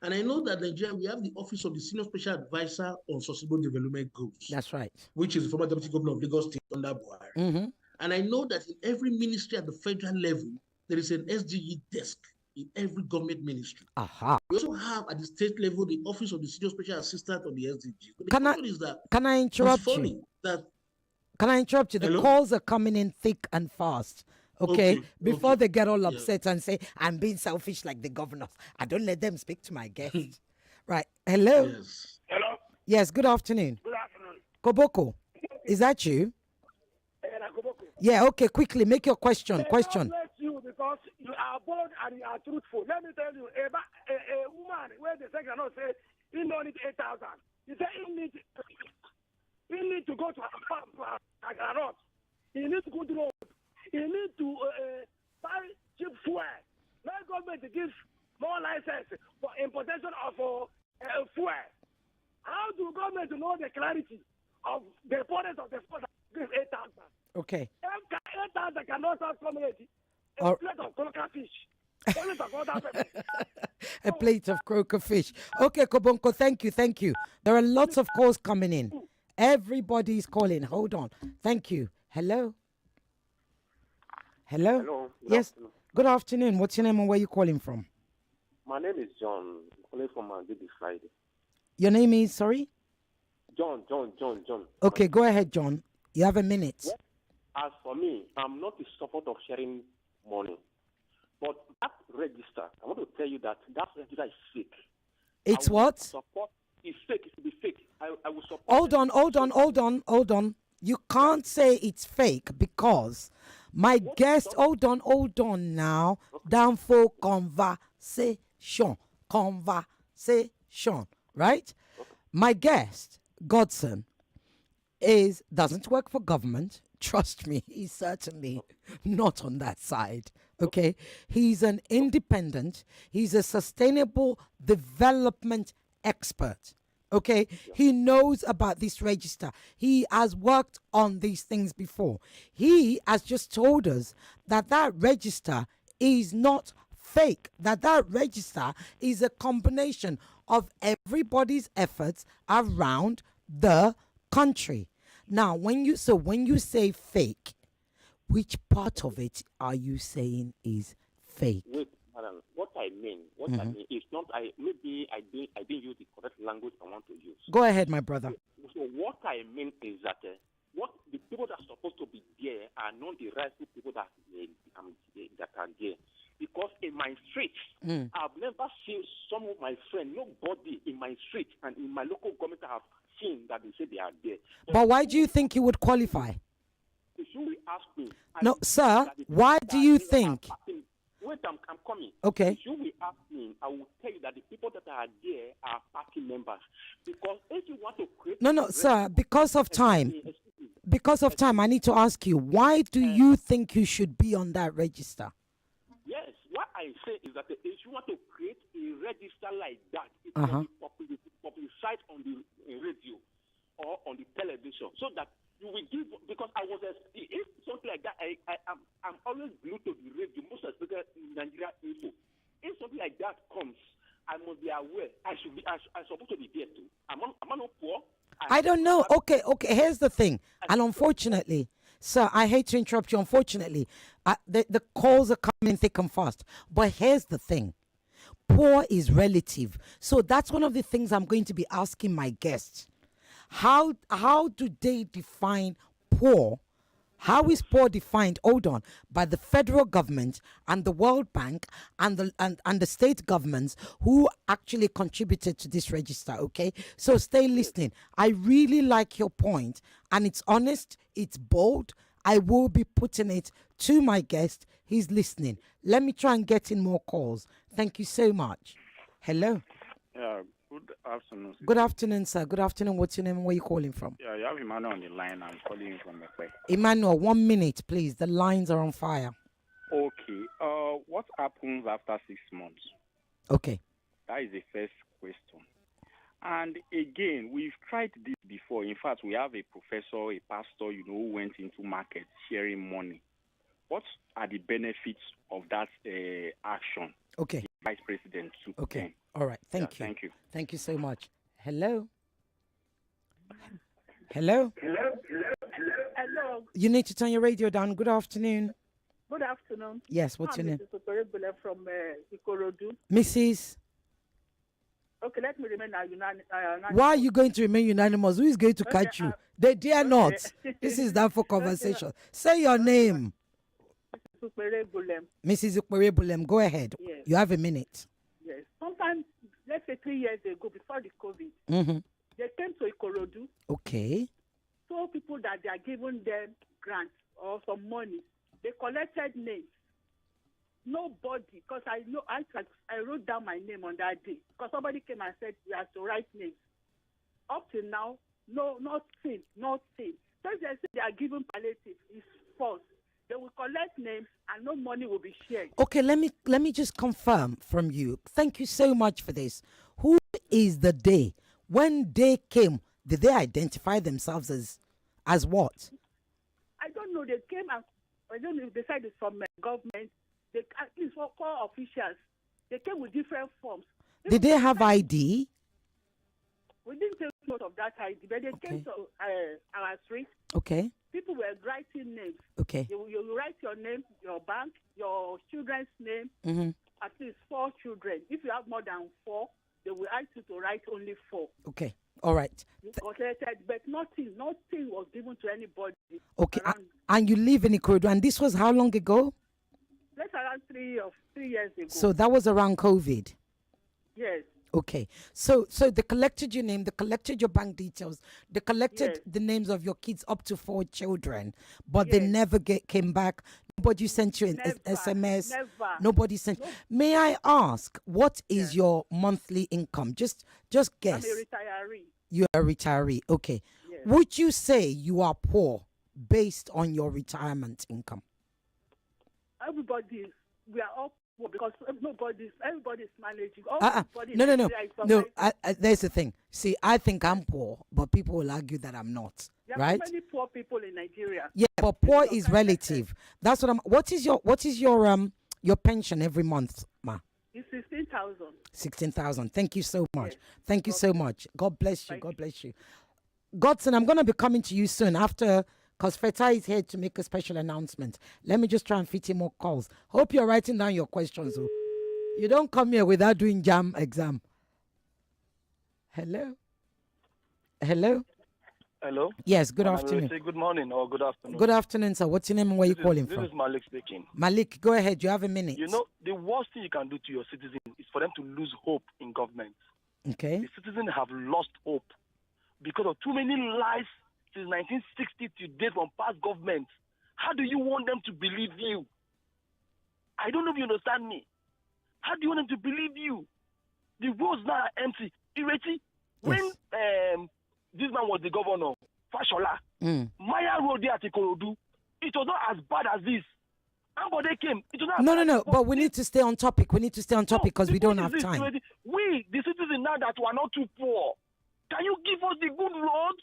And I know that Nigeria, we have the Office of the Senior Special Advisor on Sustainable Development Goals. That's right. Which is the former Deputy Governor of Lagos State under Buhari. Mm-hmm. And I know that in every ministry at the federal level, there is an SDG desk in every government ministry. Aha. We also have at the state level the Office of the Senior Special Assistant on the SDG. But the Can question is that can I interrupt it's funny you? that Can I interrupt you? The Hello? calls are coming in thick and fast. Okay? Before okay. they get all Yeah. upset and say, I'm being selfish like the governors. I don't let them speak to my guests. Right. Hello? Yes. Hello. Yes, good afternoon. Good afternoon. Koboko, is that you? Yeah, okay, quickly, make your question. God Question. bless you because you are bold and you are truthful. Let me tell you, a woman where the second cannot say he don't need 8,000. He said he need to go to a farm. I cannot. He needs good road. He needs to buy cheap fuel. Let government give more license for importation of fuel. How do government know the clarity of the importance of the fuel that gives 8,000? Okay. 8,000 cannot start community. Or- A plate of croaker fish. Only to go down A plate of croaker fish. Okay, Kobonko, thank you. There are lots of calls coming in. Everybody's calling. Hold on. Thank you. Hello? Hello? Hello. Yes. Good afternoon. What's your name and where you calling from? My name is John. I'm calling from Baby Friday. Your name is, sorry? John. Okay, go ahead, John. You have a minute. Well, as for me, I'm not in support of sharing money. But that register, I want to tell you that register is fake. It's what? Support is fake. It should be fake. I will support. Hold on. You can't say it's fake because my guest, hold on now. Danfo conversation, right? My guest, Godson, doesn't work for government. Trust me, he's certainly not on that side. Okay, he's an independent. He's a sustainable development expert. Okay, he knows about this register. He has worked on these things before. He has just told us that register is not fake, that register is a combination of everybody's efforts around the country. Now, when you say fake, which part of it are you saying is fake? Wait, madam. What I mean is not. Maybe I didn't use the correct language I want to use. Go ahead, my brother. So what I mean is that what the people that are supposed to be there are not the rightful people that are there. Because in my street, I've never seen some of my friends, nobody in my street and in my local government have seen that they say they are there. But why do you think you would qualify? If you ask me, No, sir, why do you think? Wait, I'm coming. Okay. If you will ask me, I will tell you that the people that are there are party members. Because if you want to create... No, sir, because of time, I need to ask you, why do you think you should be on that register? Yes, what I say is that if you want to create a register like that, it can be publicized on the radio or on the television so that you will give, because I was, if something like that, I'm always glued to the radio, most especially in Nigeria info. If something like that comes, I must be aware. I'm supposed to be there too. I'm not poor. I don't know. Okay. Here's the thing. And unfortunately, sir, I hate to interrupt you. Unfortunately, the calls are coming thick and fast. But here's the thing. Poor is relative. So that's one of the things I'm going to be asking my guests. How do they define poor? How is poor defined? Hold on, by the federal government and the World Bank and the state governments who actually contributed to this register. Okay, so stay listening. I really like your point, and it's honest, it's bold. I will be putting it to my guest. He's listening. Let me try and get in more calls. Thank you so much. Hello. Yeah, good afternoon. Good afternoon, sir. Good afternoon. What's your name and where are you calling from? Yeah, you have Emmanuel on the line. I'm calling you from Ekwe. Emmanuel, 1 minute, please. The lines are on fire. Okay. What happens after 6 months? Okay. That is the first question. And again, we've tried this before. In fact, we have a professor, a pastor, who went into market sharing money. what are the benefits of that action? Okay. The Vice President took. Okay. All right. Thank you. Thank you. Thank you so much. Hello. Hello. Hello. You need to turn your radio down. Good afternoon. Good afternoon. Yes. What's your name? Mrs. Operebule from Ikorodu. Mrs. Okay, let me remain unanimous. Why are you going to remain unanimous? Who is going to catch you? They dare not. This is Danfo conversation. Say your name. Mrs. Operebule. Mrs. Bakare-Yusuf, go ahead. Yes. You have a minute. Yes. Sometimes, let's say 3 years ago, before the COVID, they came to Ikorodu. Okay. So people that they are giving them grants or some money, they collected names. Nobody, because I know I wrote down my name on that day because somebody came and said you have to write names. Up to now, no, nothing. So they say they are giving palliatives. It's false. They will collect names and no money will be shared. Okay, let me just confirm from you. Thank you so much for this. Who is the they? When they came, did they identify themselves as what? I don't know. They came and I don't know if they said it's from government. They at least for core officials. They came with different forms. Did they have ID? We didn't take note of that ID, but they came to our street. Okay. People were writing names. Okay. You write your name, your bank, your children's name, at least 4 children. If you have more than 4, they will ask you to write only 4. Okay. All right. You collected, but nothing was given to anybody. Okay. And you live in Ikorodu, and this was how long ago? That's around 3 years ago. So that was around COVID. Yes. Okay. So they collected your name, they collected your bank details, they collected the names of your kids up to 4 children, but they never came back. Nobody sent you an SMS. Never. Nobody sent. May I ask, what is your monthly income? Just guess. I'm a retiree. You're a retiree. Okay. Yes. Would you say you are poor based on your retirement income? We are all poor because everybody's managing. No. There's the thing. See, I think I'm poor, but people will argue that I'm not. There right? are so many poor people in Nigeria. Yeah, but poor is relative. That's what I'm. What is your pension every month, ma? It's 16,000. 16,000. Thank you so much. Yes. Thank you so much. God bless you. God bless you. Godson, I'm going to be coming to you soon after. Because Feta is here to make a special announcement. Let me just try and fit in more calls. Hope you're writing down your questions. Oh. You don't come here without doing JAM exam. Hello? Yes, good afternoon. Say good morning or good afternoon. Good afternoon, sir. What's your name and where you calling from? This is Malik speaking. Malik, go ahead. You have a minute. You know, the worst thing you can do to your citizens is for them to lose hope in government. Okay. The citizens have lost hope because of too many lies since 1960 to date from past governments. How do you want them to believe you? I don't know if you understand me. How do you want them to believe you? The roads now are empty. Ireti, when this man was the governor, Fashola, Maya Road there at Ikorodu, it was not as bad as this. Ambode came. It was not No. But we need to stay on topic. Because we don't have time. We, the citizens now that we are not too poor, can you give us the good road?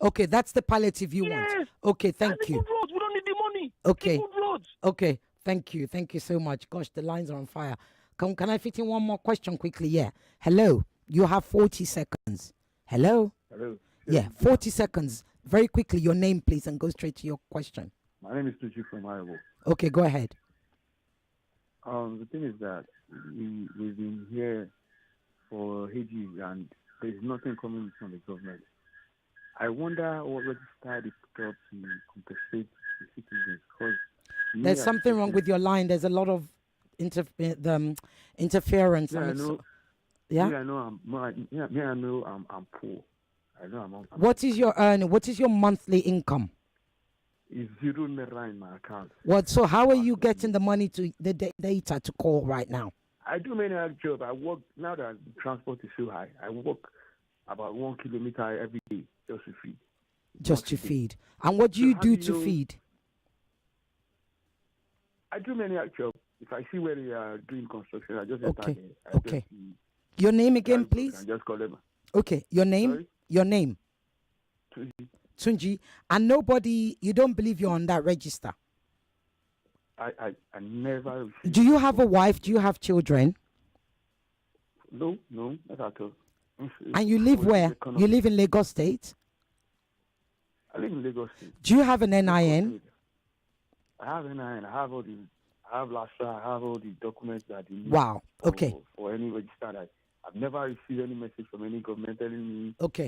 Okay, that's the palliative you want. Okay, thank you. Good roads. We don't need the money. Okay. The good roads. Okay, thank you. Thank you so much. Gosh, the lines are on fire. Can I fit in one more question quickly? Yeah. Hello. You have 40 seconds. Hello? Hello. Yeah, 40 seconds. Very quickly, your name, please, and go straight to your question. My name is Tuji from Iowa. Okay, go ahead. The thing is that we've been here for ages and there's nothing coming from the government. I wonder what register they put up to compensate the citizens. Because there's something wrong with your line. There's a lot of interference. Yeah, I know. Yeah? I know I'm poor. I know I'm What is your earning? What is your monthly income? It's 0 naira in my account. What? So how are you getting the money to the data to call right now? I do many other jobs. I work now that the transport is so high. I walk about 1 kilometer every day just to feed. Just to feed. And what do you do to feed? I do many other jobs. If I see where they are doing construction, I just okay. Okay. Your name again, please. I just call them. Okay. Your name. Sorry? Your name. Tunji. And nobody. You don't believe you're on that register. I never received. Do you have a wife? Do you have children? No, not at all. And you live where? You live in Lagos State? I live in Lagos State. Do you have an NIN? I have NIN. I have all the. I have LASA. I have all the documents that you need. Wow. Okay. For any registered. I've never received any message from any government telling me. Okay.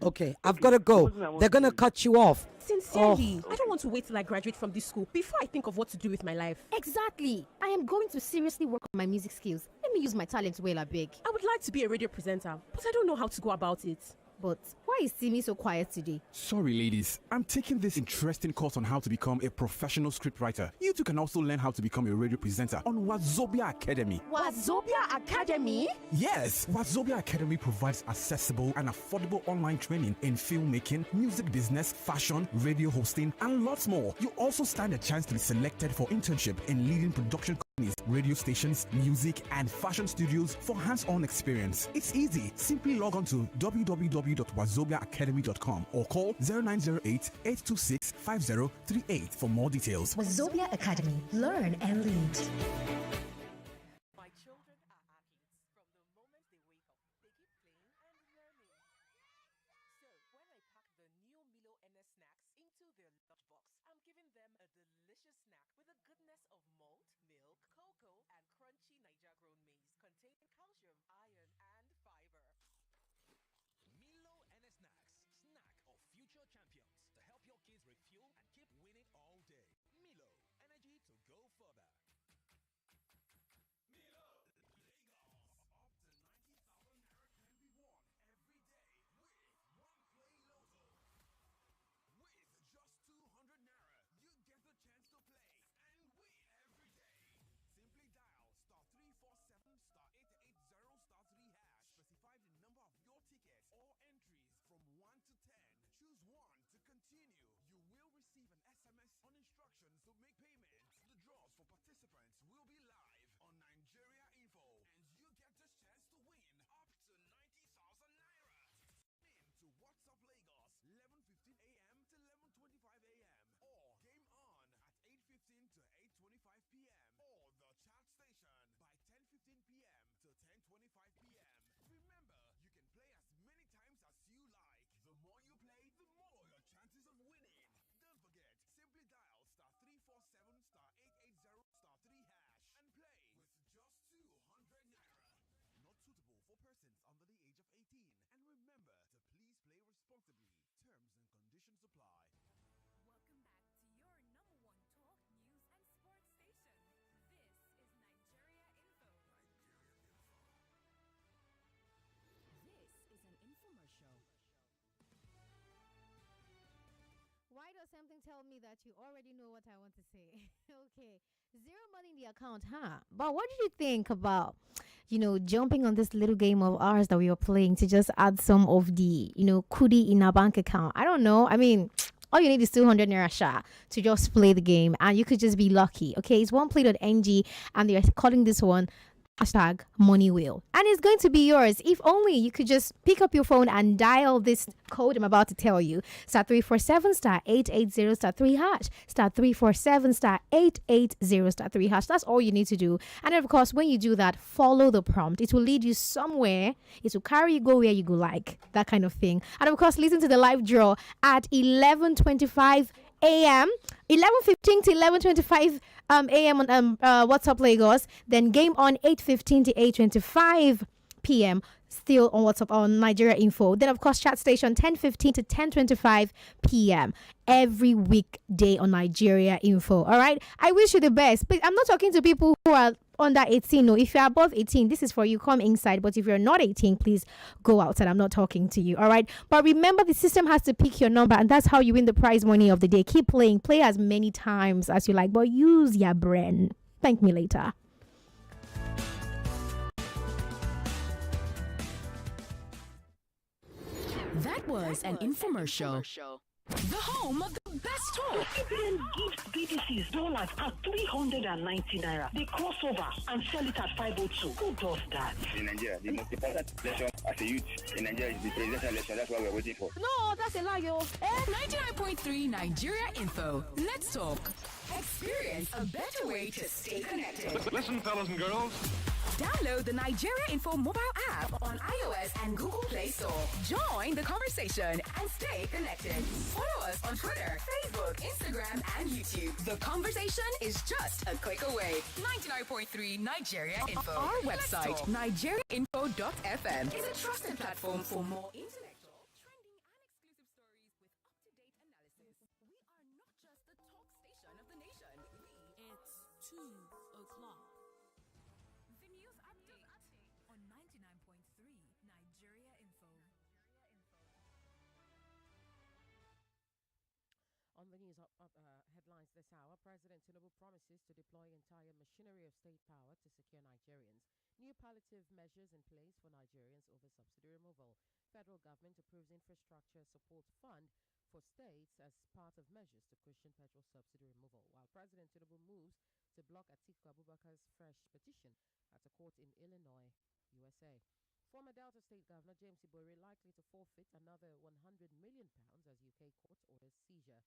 Okay. I've got to go. They're going to cut you off. Sincerely, I don't want to wait till I graduate from this school before I think of what to do with my life. Exactly. I am going to seriously work on my music skills. Let me use my talent well, I beg. I would like to be a radio presenter, but I don't know how to go about it. But why is Timmy so quiet today? Sorry, ladies. I'm taking this interesting course on how to become a professional scriptwriter. You too can also learn how to become a radio presenter on Wazobia Academy. Wazobia Academy? Yes! Wazobia Academy provides accessible and affordable online training in filmmaking, music business, fashion, radio hosting, and lots more. You also stand a chance to be selected for internship in leading production companies, radio stations, music, and fashion studios for hands-on experience. It's easy. Simply log on to www.wazobiaacademy.com or call 0908-826-5038 for more details. Wazobia Academy. Learn and lead. My children are athletes. From the moment they wake up, they keep playing and learning. So when I pack the new Milo NS snacks into their lunchbox, I'm giving them a delicious snack with the goodness of malt, milk, cocoa, and crunchy Niger-grown maize containing calcium, iron, and fiber. Milo NS Snacks, snack of future champions to help your kids refuel and keep winning all day. Milo, energy to go further. Milo, Lagos. Up to 90,000 naira can be won every day with One Play Loto. With just 200 naira, you get the chance to play and win every day. Simply dial *347 *880 *3#. Specify the number of your tickets or entries from 1 to 10. Choose 1 to continue. You will receive an SMS on instructions to make payments. The draws for participants will be live on Nigeria Info, and you get this chance to win up to 90,000 naira. Tune in to WhatsApp Lagos 11:15 a.m. to 11:25 a.m. or Game On at 8:15 to 8:25 p.m. or the chat station by 10:15 p.m. to 10:25 p.m. Remember, you can play as many times as you like. The more you play, the more your chances of winning. Don't forget, simply dial *347 *880 *3# and play with just 200 naira. Not suitable for persons under the age of 18. And remember to please play responsibly. Terms and conditions apply. Welcome back to your number one talk, news, and sports station. This is Nigeria Info. This is an infomercial. Why does something tell me that you already know what I want to say? Okay. Zero money in the account, huh? But what did you think about, jumping on this little game of ours that we were playing to just add some of the, kudi in our bank account? I don't know. I mean, all you need is 200 naira sha to just play the game and you could just be lucky. Okay. It's oneplay.ng and they're calling this one #MoneyWheel. And it's going to be yours. If only you could just pick up your phone and dial this code I'm about to tell you. *347 *880 *3#. *347 *880 *3#. That's all you need to do. And of course, when you do that, follow the prompt. It will lead you somewhere. It will carry you go where you go, like that kind of thing. And of course, listen to the live draw at 11:25 a.m. 11:15 to 11:25 a.m. on WhatsApp Lagos. Then game on 8:15 to 8:25 p.m. still on WhatsApp on Nigeria Info. Then of course chat station 10:15 to 10:25 p.m. every weekday on Nigeria Info. All right. I wish you the best. But I'm not talking to people who are under 18. No, if you're above 18, this is for you. Come inside. But if you're not 18, please go outside. I'm not talking to you. All right. But remember, the system has to pick your number, and that's how you win the prize money of the day. Keep playing. Play as many times as you like, but use your brain. Thank me later. That was an infomercial. the home of the best talk. CBN gives BTCs dollars at 390 naira. They cross over and sell it at 502. Who does that? In Nigeria, the most important election as a youth in Nigeria is the presidential election. That's what we're waiting for. No, that's a lie, yo. 99.3 Nigeria Info. Let's talk. Experience a better way to stay connected. Listen, fellas and girls. Download the Nigeria Info mobile app on iOS and Google Play Store. Join the conversation and stay connected. Follow us on Twitter, Facebook, Instagram, and YouTube. The conversation is just a click away. 99.3 Nigeria Info. Our website, nigeriainfo.fm, is a trusted platform for more intellectual, trending, and exclusive stories with up-to-date analysis. We are not just the talk station of the nation. It's 2 o'clock. The news update on 99.3 Nigeria Info. On the news headlines this hour, President Tinubu promises to deploy entire machinery of state power to secure Nigerians. New palliative measures in place for Nigerians over subsidy removal. Federal government approves infrastructure support fund for states as part of measures to cushion petrol subsidy removal, while President Tinubu moves to block Atiku Abubakar's fresh petition at a court in Illinois, USA. Former Delta State Governor James Ibori likely to forfeit another £100 million as UK court orders seizure.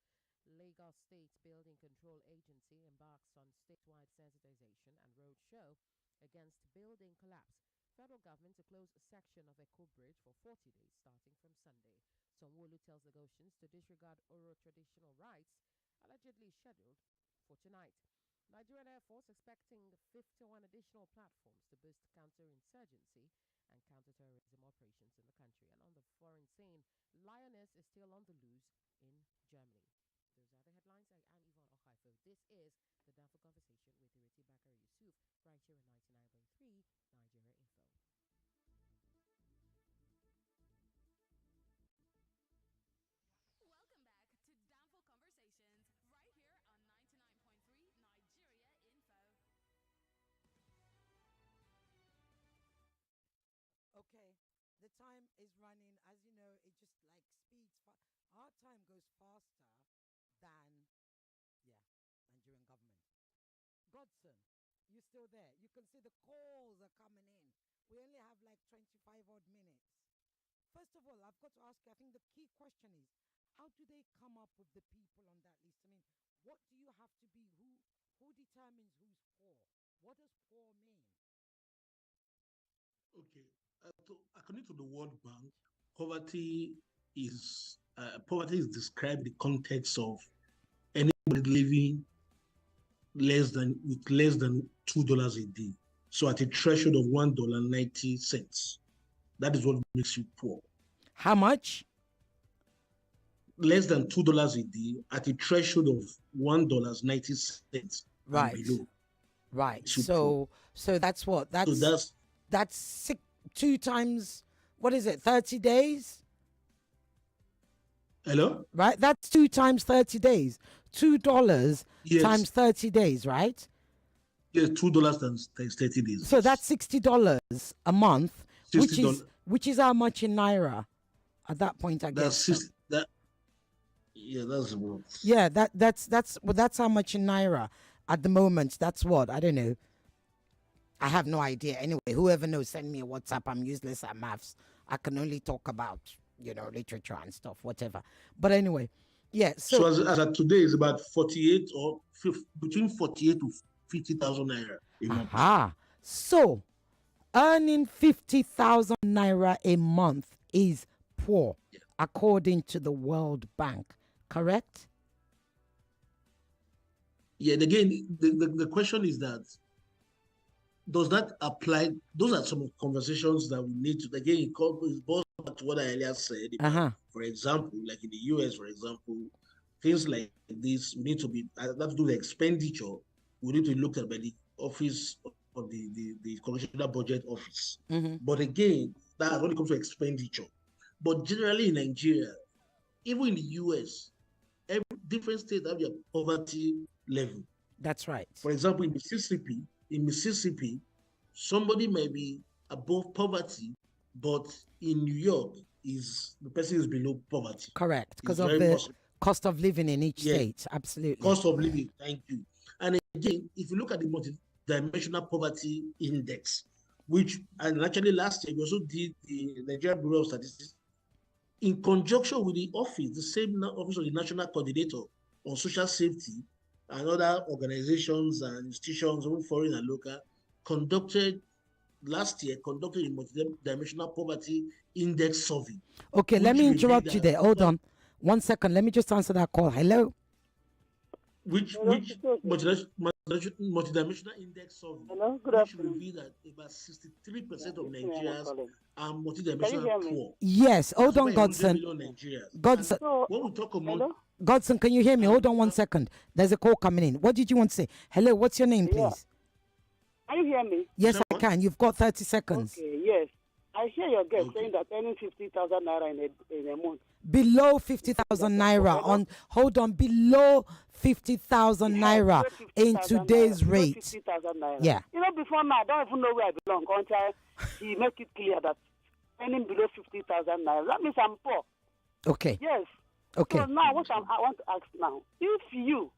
Lagos State Building Control Agency embarks on statewide sensitization and roadshow against building collapse. Federal government to close a section of Eko Bridge for 40 days starting from Sunday. Sonwo-Olu tells Lagosians to disregard Oro traditional rites allegedly scheduled for tonight. Nigerian Air Force expecting 51 additional platforms to boost counterinsurgency and counterterrorism operations in the country. And on the foreign scene, Lioness is still on the loose in Germany. Those are the headlines. I am Yvonne Okhaifo. This is the Danfo Conversation with Ireti Bakare-Yusuf right here on 99.3 Nigeria Info. Welcome back to Danfo Conversations right here on 99.3 Nigeria Info. Okay, the time is running. As you know, it just like speeds. Our time goes faster than, Nigerian government. Godson, you still there? You can see the calls are coming in. We only have like 25 odd minutes. First of all, I've got to ask you, I think the key question is, how do they come up with the people on that list? I mean, what do you have to be? Who determines who's poor? What does poor mean? Okay. According to the World Bank, poverty is described in the context of anybody living with less than $2 a day. So at a threshold of $1.90. That is what makes you poor. How much? Less than $2 a day at a threshold of $1.90. Right. And below. Right. So that's what? That's 2 times, what is it, 30 days? Hello? Right? That's 2 times 30 days. $2 times 30 days, right? Yes, $2 times 30 days. So that's $60 a month, which is how much in Naira at that point, I guess. That's what. Yeah, that's how much in Naira at the moment. That's what, I don't know. I have no idea. Anyway, whoever knows, send me a WhatsApp. I'm useless at maths. I can only talk about, literature and stuff, whatever. But anyway, yeah. So as of today, it's about 48 or between 48 to 50,000 naira a month. Aha. So earning 50,000 naira a month is poor, according to the World Bank. Correct? Yeah. And again, the question is that, does that apply? Those are some conversations that we need to, again, it boils back to what I earlier said. For example, like in the US, for example, things like this, we need to be, that to do the expenditure, we need to look at by the office of the Congressional Budget Office. But again, that only comes to expenditure. But generally in Nigeria, even in the US, every different state have their poverty level. That's right. For example, in Mississippi, somebody may be above poverty, but in New York, the person is below poverty. Correct, because cost of living in each state. Absolutely. Cost of living. Thank you. And again, if you look at the multidimensional poverty index, which, and actually last year we also did the Nigeria Bureau of Statistics in conjunction with the office, the same office of the National Coordinator on Social Safety and other organizations and institutions, both foreign and local, conducted a multidimensional poverty index survey. Okay, let me interrupt you there. Hold on. 1 second. Let me just answer that call. Hello? Which multidimensional index survey, which revealed that about 63% of Nigerians are multidimensional poor. Yes, hold on, Godson. Godson, when we talk about Godson, can you hear me? Hold on 1 second. There's a call coming in. What did you want to say? Hello, what's your name, please? Can you hear me? Yes, I can. You've got 30 seconds. Okay, yes. I hear your guest saying that earning 50,000 naira in a month. Below 50,000 naira on. Hold on, below 50,000 naira in today's rate. 50,000 naira. Yeah. You know, before now, I don't even know where I belong until he make it clear that earning below 50,000 naira. That means I'm poor. Okay. Yes. Okay. So now, what I want to ask now, if you,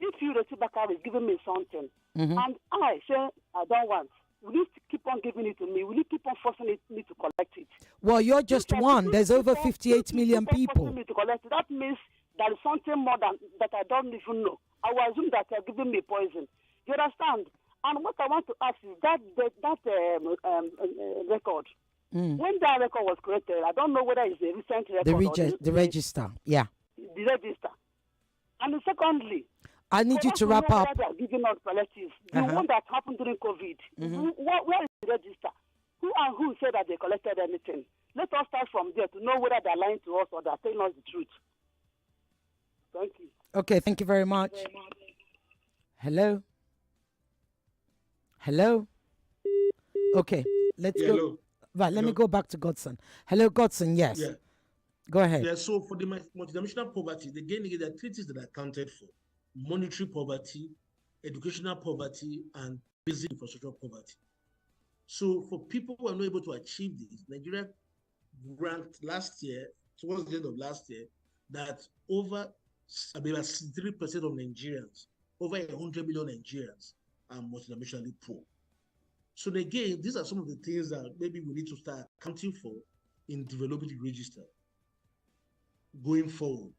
Ireti Bakare, is giving me something, and I say I don't want, will you keep on giving it to me? Will you keep on forcing me to collect it? Well, you're just one. There's over 58 million people. Me to collect it. That means there is something more than that I don't even know. I will assume that you're giving me poison. You understand? And what I want to ask is that record. When that record was created, I don't know whether it's a recent record. The register, yeah. The register. And secondly, I need you to wrap up. They are giving us palliatives. The one that happened during COVID. Where is the register? Who and who said that they collected anything? Let us start from there to know whether they're lying to us or they're telling us the truth. Thank you. Okay, thank you very much. Hello? Hello? Okay, let's go. Hello. Right, let me go back to Godson. Hello, Godson, yes. Yeah. Go ahead. Yeah, so for the multidimensional poverty, again, there are 3 things that are accounted for: monetary poverty, educational poverty, and basic infrastructure poverty. So for people who are not able to achieve this, Nigeria ranked last year, towards the end of last year, that over 63% of Nigerians, over 100 million Nigerians, are multidimensionally poor. So again, these are some of the things that maybe we need to start accounting for in developing the register going forward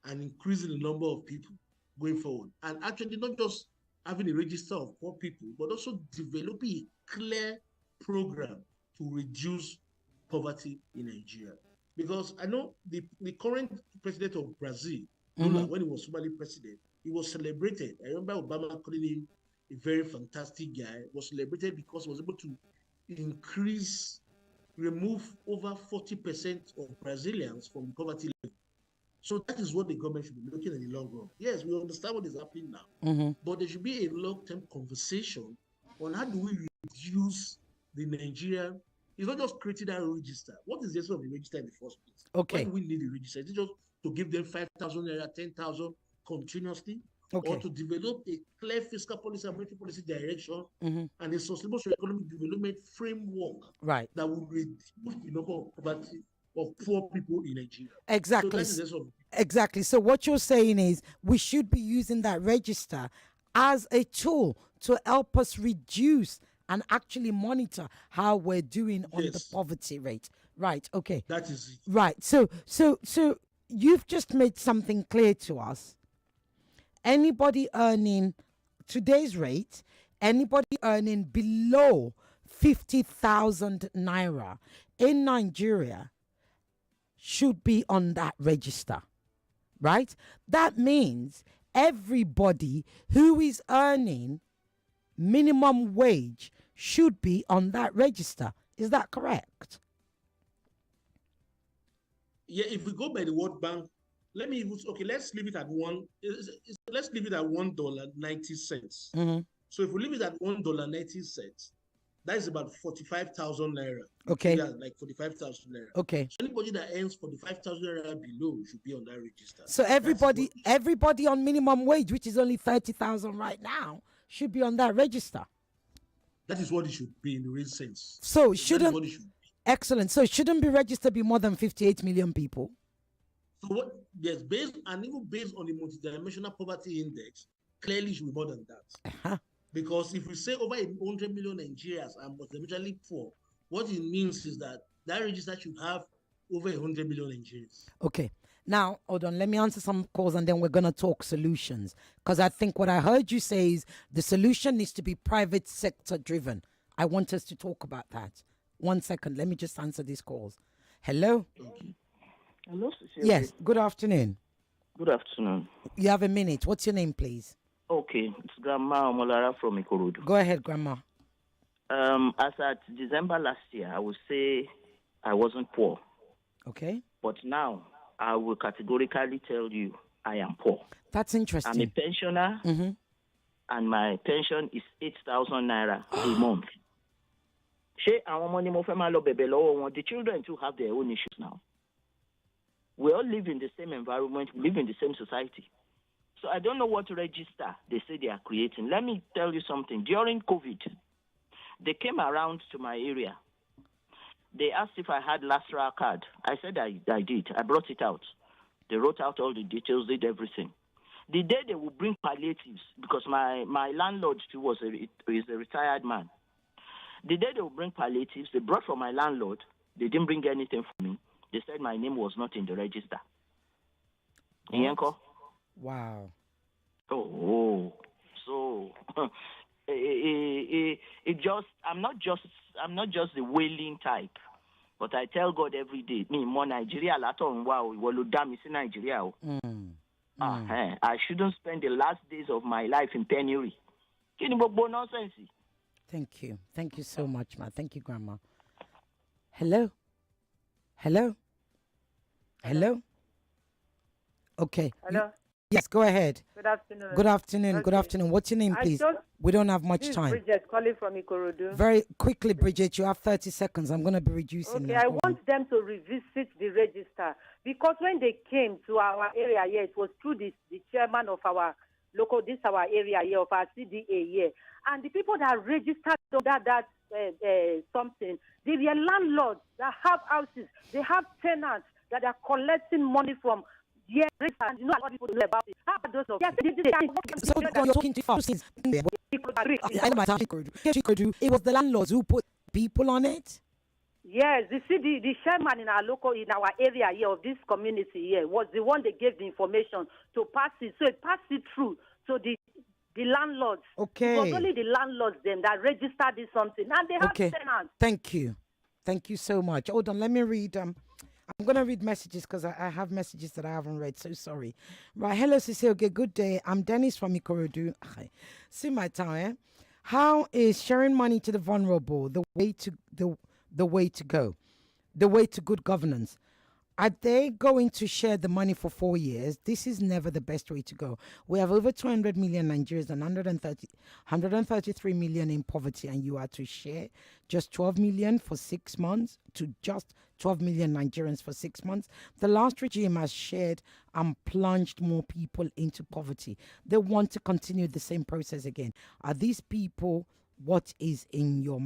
and increasing the number of people going forward. And actually not just having a register of poor people, but also developing a clear program to reduce poverty in Nigeria. Because I know the current president of Brazil, Lula, when he was formerly president, he was celebrated. I remember Obama calling him a very fantastic guy, was celebrated because he was able to remove over 40% of Brazilians from poverty level. So that is what the government should be looking at in the long run. Yes, we understand what is happening now, but there should be a long-term conversation on how do we reduce the Nigerian. It's not just creating that register. What is the essence of the register in the first place? Okay. Why do we need the register? Is it just to give them 5,000 naira, 10,000 continuously? Okay. Or to develop a clear fiscal policy and monetary policy direction and a sustainable economic development framework that will reduce the number of poverty of poor people in Nigeria. Exactly. So exactly. So what you're saying is we should be using that register as a tool to help us reduce and actually monitor how we're doing on the poverty rate. Right. Okay. That is it. Right. So you've just made something clear to us. Anybody earning today's rate, anybody earning below 50,000 naira in Nigeria should be on that register, right? That means everybody who is earning minimum wage should be on that register. Is that correct? Yeah, if we go by the World Bank, let's leave it at let's leave it at $1.90. So if we leave it at $1.90, that is about 45,000 naira. Okay. Yeah, like 45,000 naira. Okay. So anybody that earns 45,000 naira below should be on that register. So everybody on minimum wage, which is only 30,000 right now, should be on that register. That is what it should be in the real sense. So excellent. So shouldn't be registered be more than 58 million people? So what? Yes, even based on the multidimensional poverty index, clearly it should be more than that. Because if we say over 100 million Nigerians are multidimensionally poor, what it means is that register should have over 100 million Nigerians. Okay. Now, hold on. Let me answer some calls and then we're going to talk solutions. Because I think what I heard you say is the solution needs to be private sector driven. I want us to talk about that. 1 second. Let me just answer these calls. Hello? Hello, Cecilia. Yes. Good afternoon. Good afternoon. You have a minute. What's your name, please? Okay, it's Grandma Omolara from Ikorodu. Go ahead, Grandma. As at December last year, I would say I wasn't poor. Okay. But now, I will categorically tell you I am poor. That's interesting. I'm a pensioner, and my pension is 8,000 naira a month. The children too have their own issues now. We all live in the same environment, we live in the same society. So I don't know what register they say they are creating. Let me tell you something. During COVID, they came around to my area. They asked if I had LASRA card. I said I did. I brought it out. They wrote out all the details, did everything. The day they would bring palliatives, because my landlord too is a retired man. The day they would bring palliatives, they brought for my landlord. They didn't bring anything for me. They said my name was not in the register. Yanko? Wow. Oh, so it just I'm not just the wailing type, but I tell God every day, me more Nigeria laton wow Nigeria. I shouldn't spend the last days of my life in penury. Nonsense. Thank you. Thank you so much, ma. Thank you, Grandma. Hello? Hello? Hello? Okay. Hello? Yes, go ahead. Good afternoon. Good afternoon. Okay. Good afternoon. What's your name, please? We don't have much This is time. Bridget calling from Ikorodu. Very quickly, Bridget, you have 30 seconds. I'm going to be reducing Okay, now. I Go on. want them to revisit the register because when they came to our area here, it was through the chairman of our our area here, of our CDA here. And the people that registered that something, they were landlords that have houses, they have tenants that are collecting money from. Yeah, and you know what people know about it. How about those of So you're talking to us. It was the landlords who put people on it. Yes, the chairman in our area here of this community here was the one that gave the information to pass it. So it passed it through. So the landlords. Okay. It was only the landlords then that registered this something, and they have tenants. Thank you so much. Hold on, let me read. I'm going to read messages because I have messages that I haven't read. So sorry. Right. Hello, Cecile. Good day. I'm Dennis from Ikorodu. See my time. How is sharing money to the vulnerable the way to go? The way to good governance? Are they going to share the money for 4 years? This is never the best way to go. We have over 200 million Nigerians and 133 million in poverty, and you are to share just 12 million for 6 months to just 12 million Nigerians for 6 months. The last regime has shared and plunged more people into poverty. They want to continue the same process again. Are these people what is in your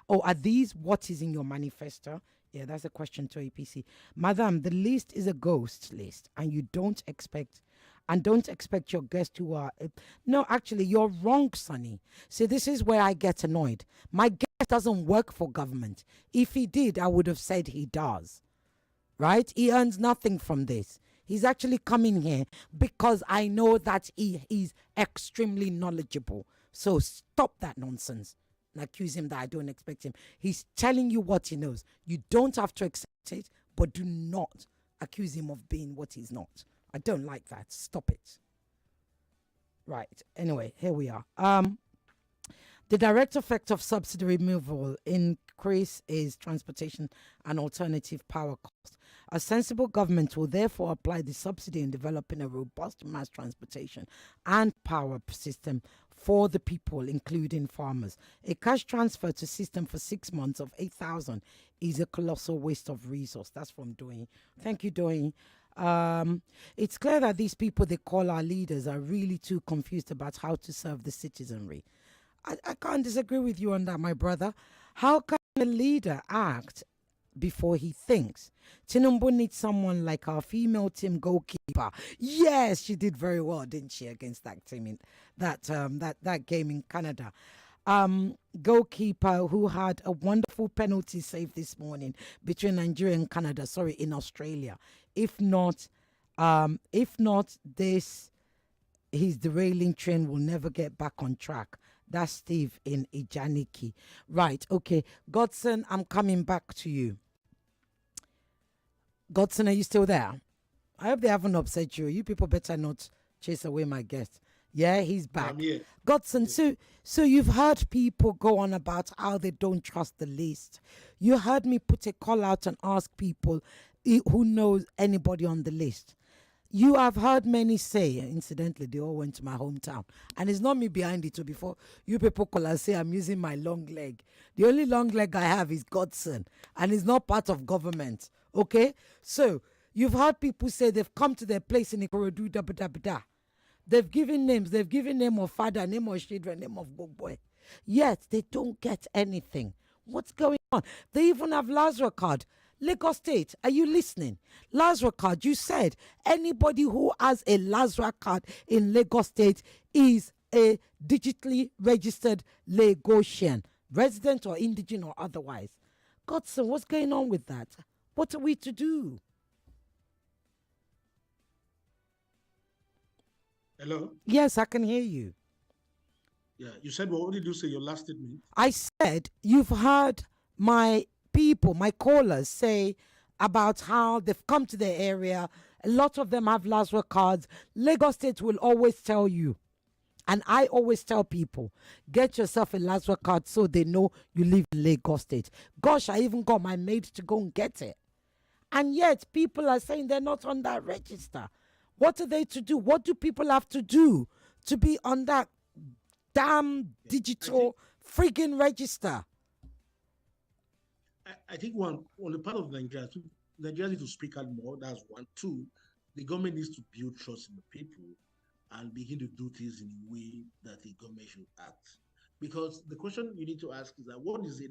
are these what is in your manifesto? Yeah, that's a question to APC. Madam, the list is a ghost list, and you don't expect your guests who are... No, actually, you're wrong, Sonny. See, this is where I get annoyed. My guest doesn't work for government. If he did, I would have said he does. Right? He earns nothing from this. He's actually coming here because I know that he is extremely knowledgeable. So stop that nonsense. And accuse him that I don't expect him. He's telling you what he knows. You don't have to accept it, but do not accuse him of being what he's not. I don't like that. Stop it. Right. Anyway, here we are. The direct effect of subsidy removal increase is transportation and alternative power costs. A sensible government will therefore apply the subsidy in developing a robust mass transportation and power system for the people, including farmers. A cash transfer to system for 6 months of 8,000 is a colossal waste of resource. That's from Doing. Thank you, Doing. It's clear that these people they call our leaders are really too confused about how to serve the citizenry. I can't disagree with you on that, my brother. How can a leader act before he thinks. Tinubu needs someone like our female team goalkeeper. Yes, she did very well, didn't she, against that team in that game in Canada. Goalkeeper who had a wonderful penalty save this morning between Nigeria and Canada. Sorry, in Australia. If not this, his derailing train will never get back on track. That's Steve in Ijaniki. Right, okay. Godson, I'm coming back to you. Godson, are you still there? I hope they haven't upset you. You people better not chase away my guest. Yeah, he's back. I'm here. Godson, so you've heard people go on about how they don't trust the list. You heard me put a call out and ask people who knows anybody on the list. You have heard many say, incidentally, they all went to my hometown. And it's not me behind it. So before you people call and say I'm using my long leg. The only long leg I have is Godson. And it's not part of government. Okay? So you've heard people say they've come to their place in Ikorodu, da ba da ba da. They've given names. They've given name of father, name of children, name of boy. Yet they don't get anything. What's going on? They even have Lazarus card. Lagos State, are you listening? Lazarus card, you said anybody who has a Lazarus card in Lagos State is a digitally registered Lagosian, resident or indigent or otherwise. Godson, what's going on with that? What are we to do? Hello? Yes, I can hear you. Yeah, you said, what did you say your last statement? I said you've heard my people, my callers say about how they've come to their area. A lot of them have Lazarus cards. Lagos State will always tell you, and I always tell people, get yourself a Lazarus card so they know you live in Lagos State. Gosh, I even got my maid to go and get it. And yet people are saying they're not on that register. What are they to do? What do people have to do to be on that damn digital friggin' register? I think on the part of Nigeria needs to speak out more. That's one. Two, the government needs to build trust in the people and begin to do things in a way that the government should act. Because the question you need to ask is that what is the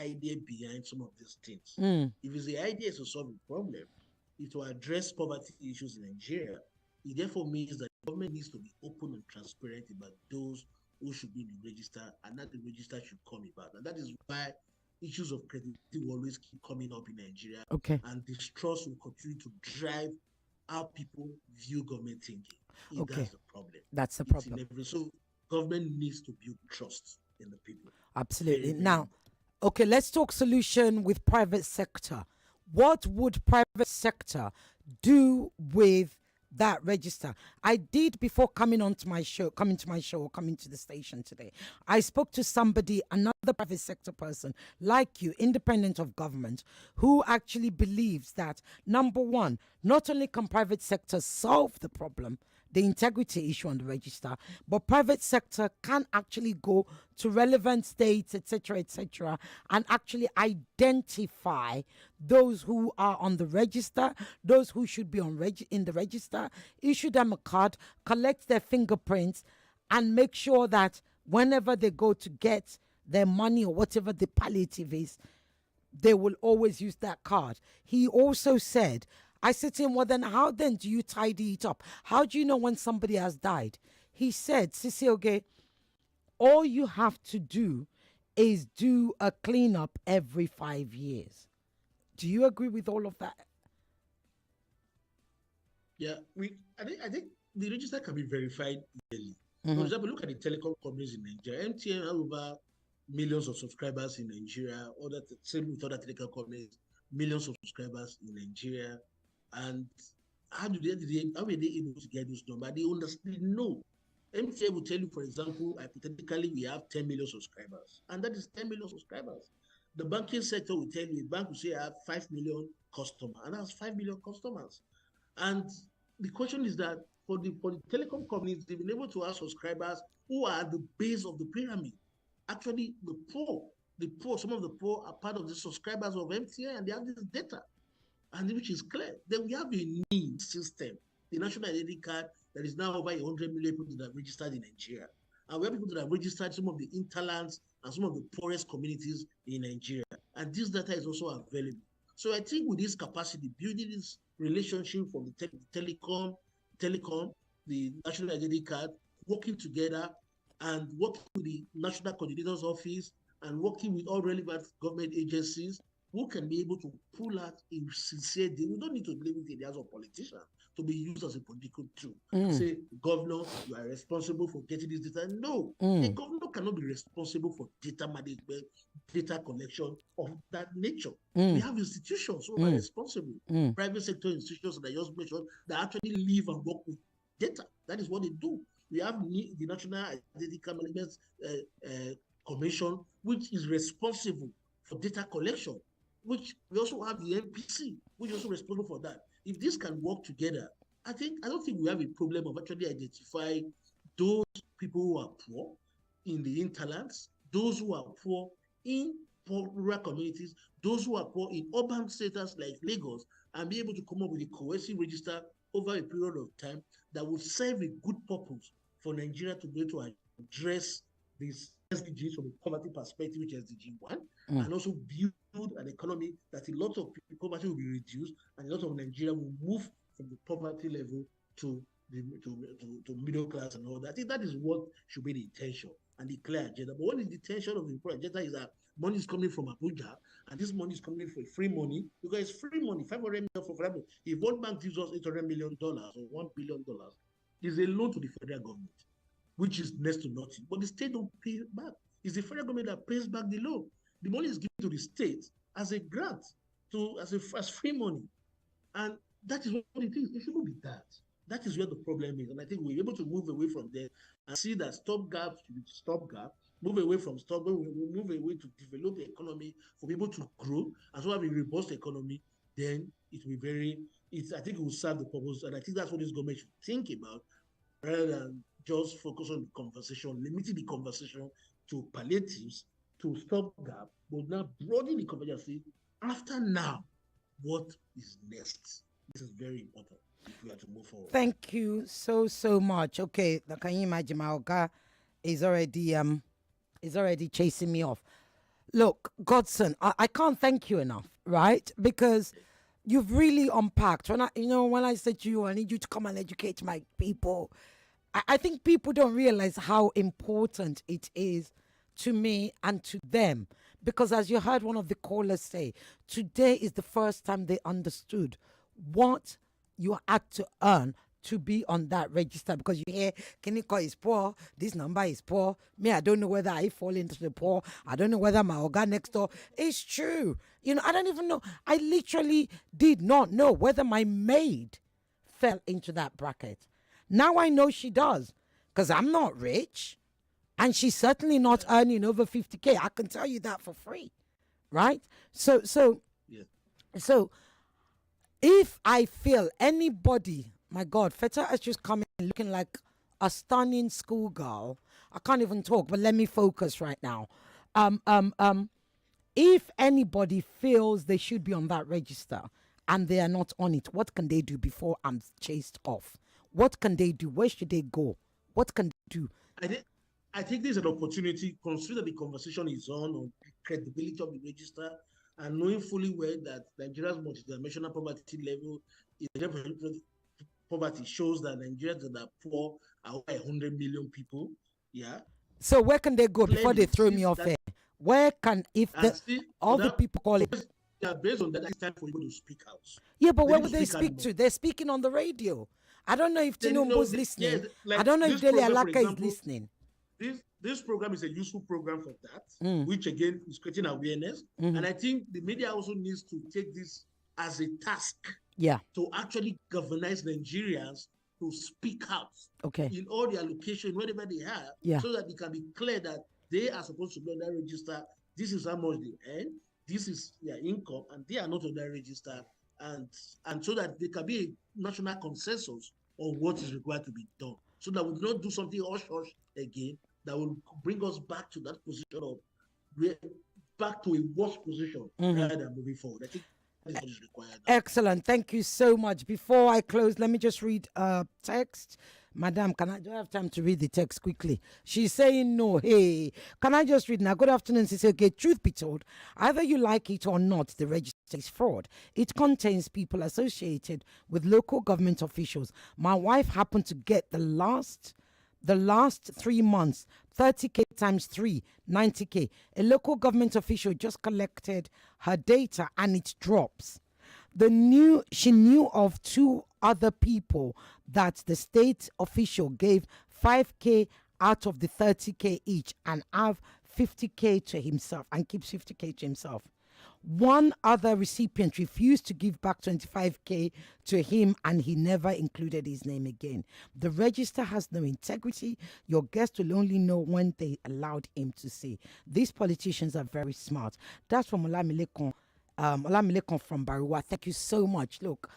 idea behind some of these things? If it's the idea is to solve a problem, is to address poverty issues in Nigeria, it therefore means that the government needs to be open and transparent about those who should be in the register and that the register should come about. And that is why issues of credibility will always keep coming up in Nigeria. Okay. And distrust will continue to drive how people view government thinking. Okay. That's the problem. That's the It's problem. so government needs to build trust in the people. Absolutely. Now, okay, let's talk solution with private sector. What would private sector do with that register? I did before coming to my show or coming to the station today. I spoke to somebody, another private sector person like you, independent of government, who actually believes that, number one, not only can private sector solve the problem, the integrity issue on the register, but private sector can actually go to relevant states, etc., and actually identify those who are on the register, those who should be in the register, issue them a card, collect their fingerprints, and make sure that whenever they go to get their money or whatever the palliative is, they will always use that card. He also said, I said to him, well, then how then do you tidy it up? How do you know when somebody has died? He said, Sisi Oge, all you have to do is do a cleanup every 5 years. Do you agree with all of that? Yeah, I think the register can be verified yearly. Mhm. For example, look at the telecom companies in Nigeria. MTN have over millions of subscribers in Nigeria. Same with other telecom companies, millions of subscribers in Nigeria. And how were they able to get this number? They understand. They know. MTN will tell you, for example, hypothetically, we have 10 million subscribers, and that is 10 million subscribers. The banking sector will tell you, a bank will say, I have 5 million customers, and that's 5 million customers. And the question is that for the telecom companies, they've been able to have subscribers who are at the base of the pyramid. Actually, some of the poor are part of the subscribers of MTN, and they have this data, and which is clear. Then we have a need system, the national identity card that is now over 100 million people that are registered in Nigeria. And we have people that have registered some of the hinterlands and some of the poorest communities in Nigeria. and this data is also available. So I think with this capacity, building this relationship from the telecom, the national identity card, working together and working with the National Coordinator's Office and working with all relevant government agencies who can be able to pull out a sincere deal. We don't need to leave it in the hands of politicians to be used as a political tool. Say, governor, you are responsible for getting this data. No, the governor cannot be responsible for data management, data collection of that nature. We have institutions who are responsible, private sector institutions that I just mentioned, that actually live and work with data. That is what they do. We have the National Identity Management Commission, which is responsible for data collection, which we also have the NPC, which is also responsible for that. If this can work together, I don't think we have a problem of actually identifying those people who are poor in the hinterlands, those who are poor in rural communities, those who are poor in urban centers like Lagos, and be able to come up with a cohesive register over a period of time that will serve a good purpose for Nigeria to be able to address these SDGs from a poverty perspective, which is SDG 1, and also build an economy that a lot of poverty will be reduced and a lot of Nigeria will move from the poverty level to the middle class and all that. I think that is what should be the intention and the clear agenda. But what is the intention of the agenda is that money is coming from Abuja, and this money is coming for free money because it's free money, 500 million for example. If one bank gives us $800 million or $1 billion, is a loan to the federal government, which is next to nothing. But the state don't pay it back. It's the federal government that pays back the loan. The money is given to the state as a grant, as free money. And that is what it is. It shouldn't be that. That is where the problem is. And I think we're able to move away from there and see that stopgap should be stopgap, move away from stopgap, move away to develop the economy for people to grow, as well as a robust economy, then it will be I think it will serve the purpose. And I think that's what this government should think about rather than just focus on the conversation, limiting the conversation to palliatives, to stopgap, but now broadening the conversation. After now, what is next? This is very important if we are to move forward. Thank you so much. Okay, can you imagine my Oga is already chasing me off. Look, Godson, I can't thank you enough, right? Because you've really unpacked. When I said to you, I need you to come and educate my people. I think people don't realize how important it is to me and to them. Because as you heard one of the callers say, today is the first time they understood what you had to earn to be on that register. Because you hear, Kiniko is poor, this number is poor. Me, I don't know whether I fall into the poor. I don't know whether my Oga next door. It's true. I don't even know. I literally did not know whether my maid fell into that bracket. Now I know she does, because I'm not rich, and she's certainly not earning over 50K. I can tell you that for free, right? So if I feel anybody, my God, Feta has just come in looking like a stunning schoolgirl. I can't even talk, but let me focus right now. If anybody feels they should be on that register and they are not on it, what can they do before I'm chased off? What can they do? Where should they go? What can they do? I think there's an opportunity, consider the conversation is on the credibility of the register, and knowing fully well that Nigeria's multidimensional poverty level poverty shows that Nigerians that are poor are over 100 million people. Yeah. So where can they go before they throw me off air? Where can, all the people call it? Yeah, based on that, it's time for people to speak out. Yeah, but where would they speak to? They're speaking on the radio. I don't know if Tinubu's listening. I don't know if Dele Alaka is listening. This program is a useful program for that, which again is creating awareness. And I think the media also needs to take this as a task to actually galvanize Nigerians to speak out in all their location, wherever they have, so that it can be clear that they are supposed to be on that register. This is how much they earn. This is their income, and they are not on that register. And so that there can be a national consensus on what is required to be done, so that we do not do something hush-hush again that will bring us back to that position of back to a worse position rather than moving forward. I think that is what is required. Excellent. Thank you so much. Before I close, let me just read a text. Madam, do I have time to read the text quickly? She's saying no. Hey, can I just read now? Good afternoon. She said, okay, truth be told, either you like it or not, the register is fraud. It contains people associated with local government officials. My wife happened to get the last 3 months, 30K times 3, 90K. A local government official just collected her data and it drops. She knew of 2 other people that the state official gave 5K out of the 30K each and have 50K to himself and keeps 50K to himself. One other recipient refused to give back 25K to him and he never included his name again. The register has no integrity. Your guest will only know when they allowed him to say. These politicians are very smart. That's from Olamilekon from Barua. Thank you so much. Look,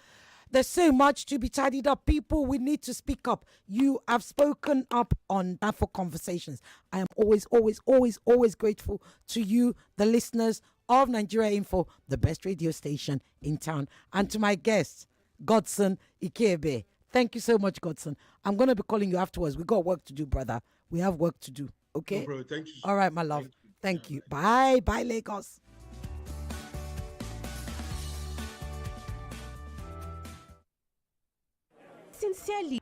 there's so much to be tidied up. People, we need to speak up. You have spoken up on Danfo Conversations. I am always, always, always, always grateful to you, the listeners of Nigeria Info, the best radio station in town. And to my guest, Godson Ikebe. Thank you so much, Godson. I'm going to be calling you afterwards. We got work to do, brother. We have work to do. Okay? No, bro, thank you. All right, my love. Thank you. Bye. Bye, Lagos. Sincerely.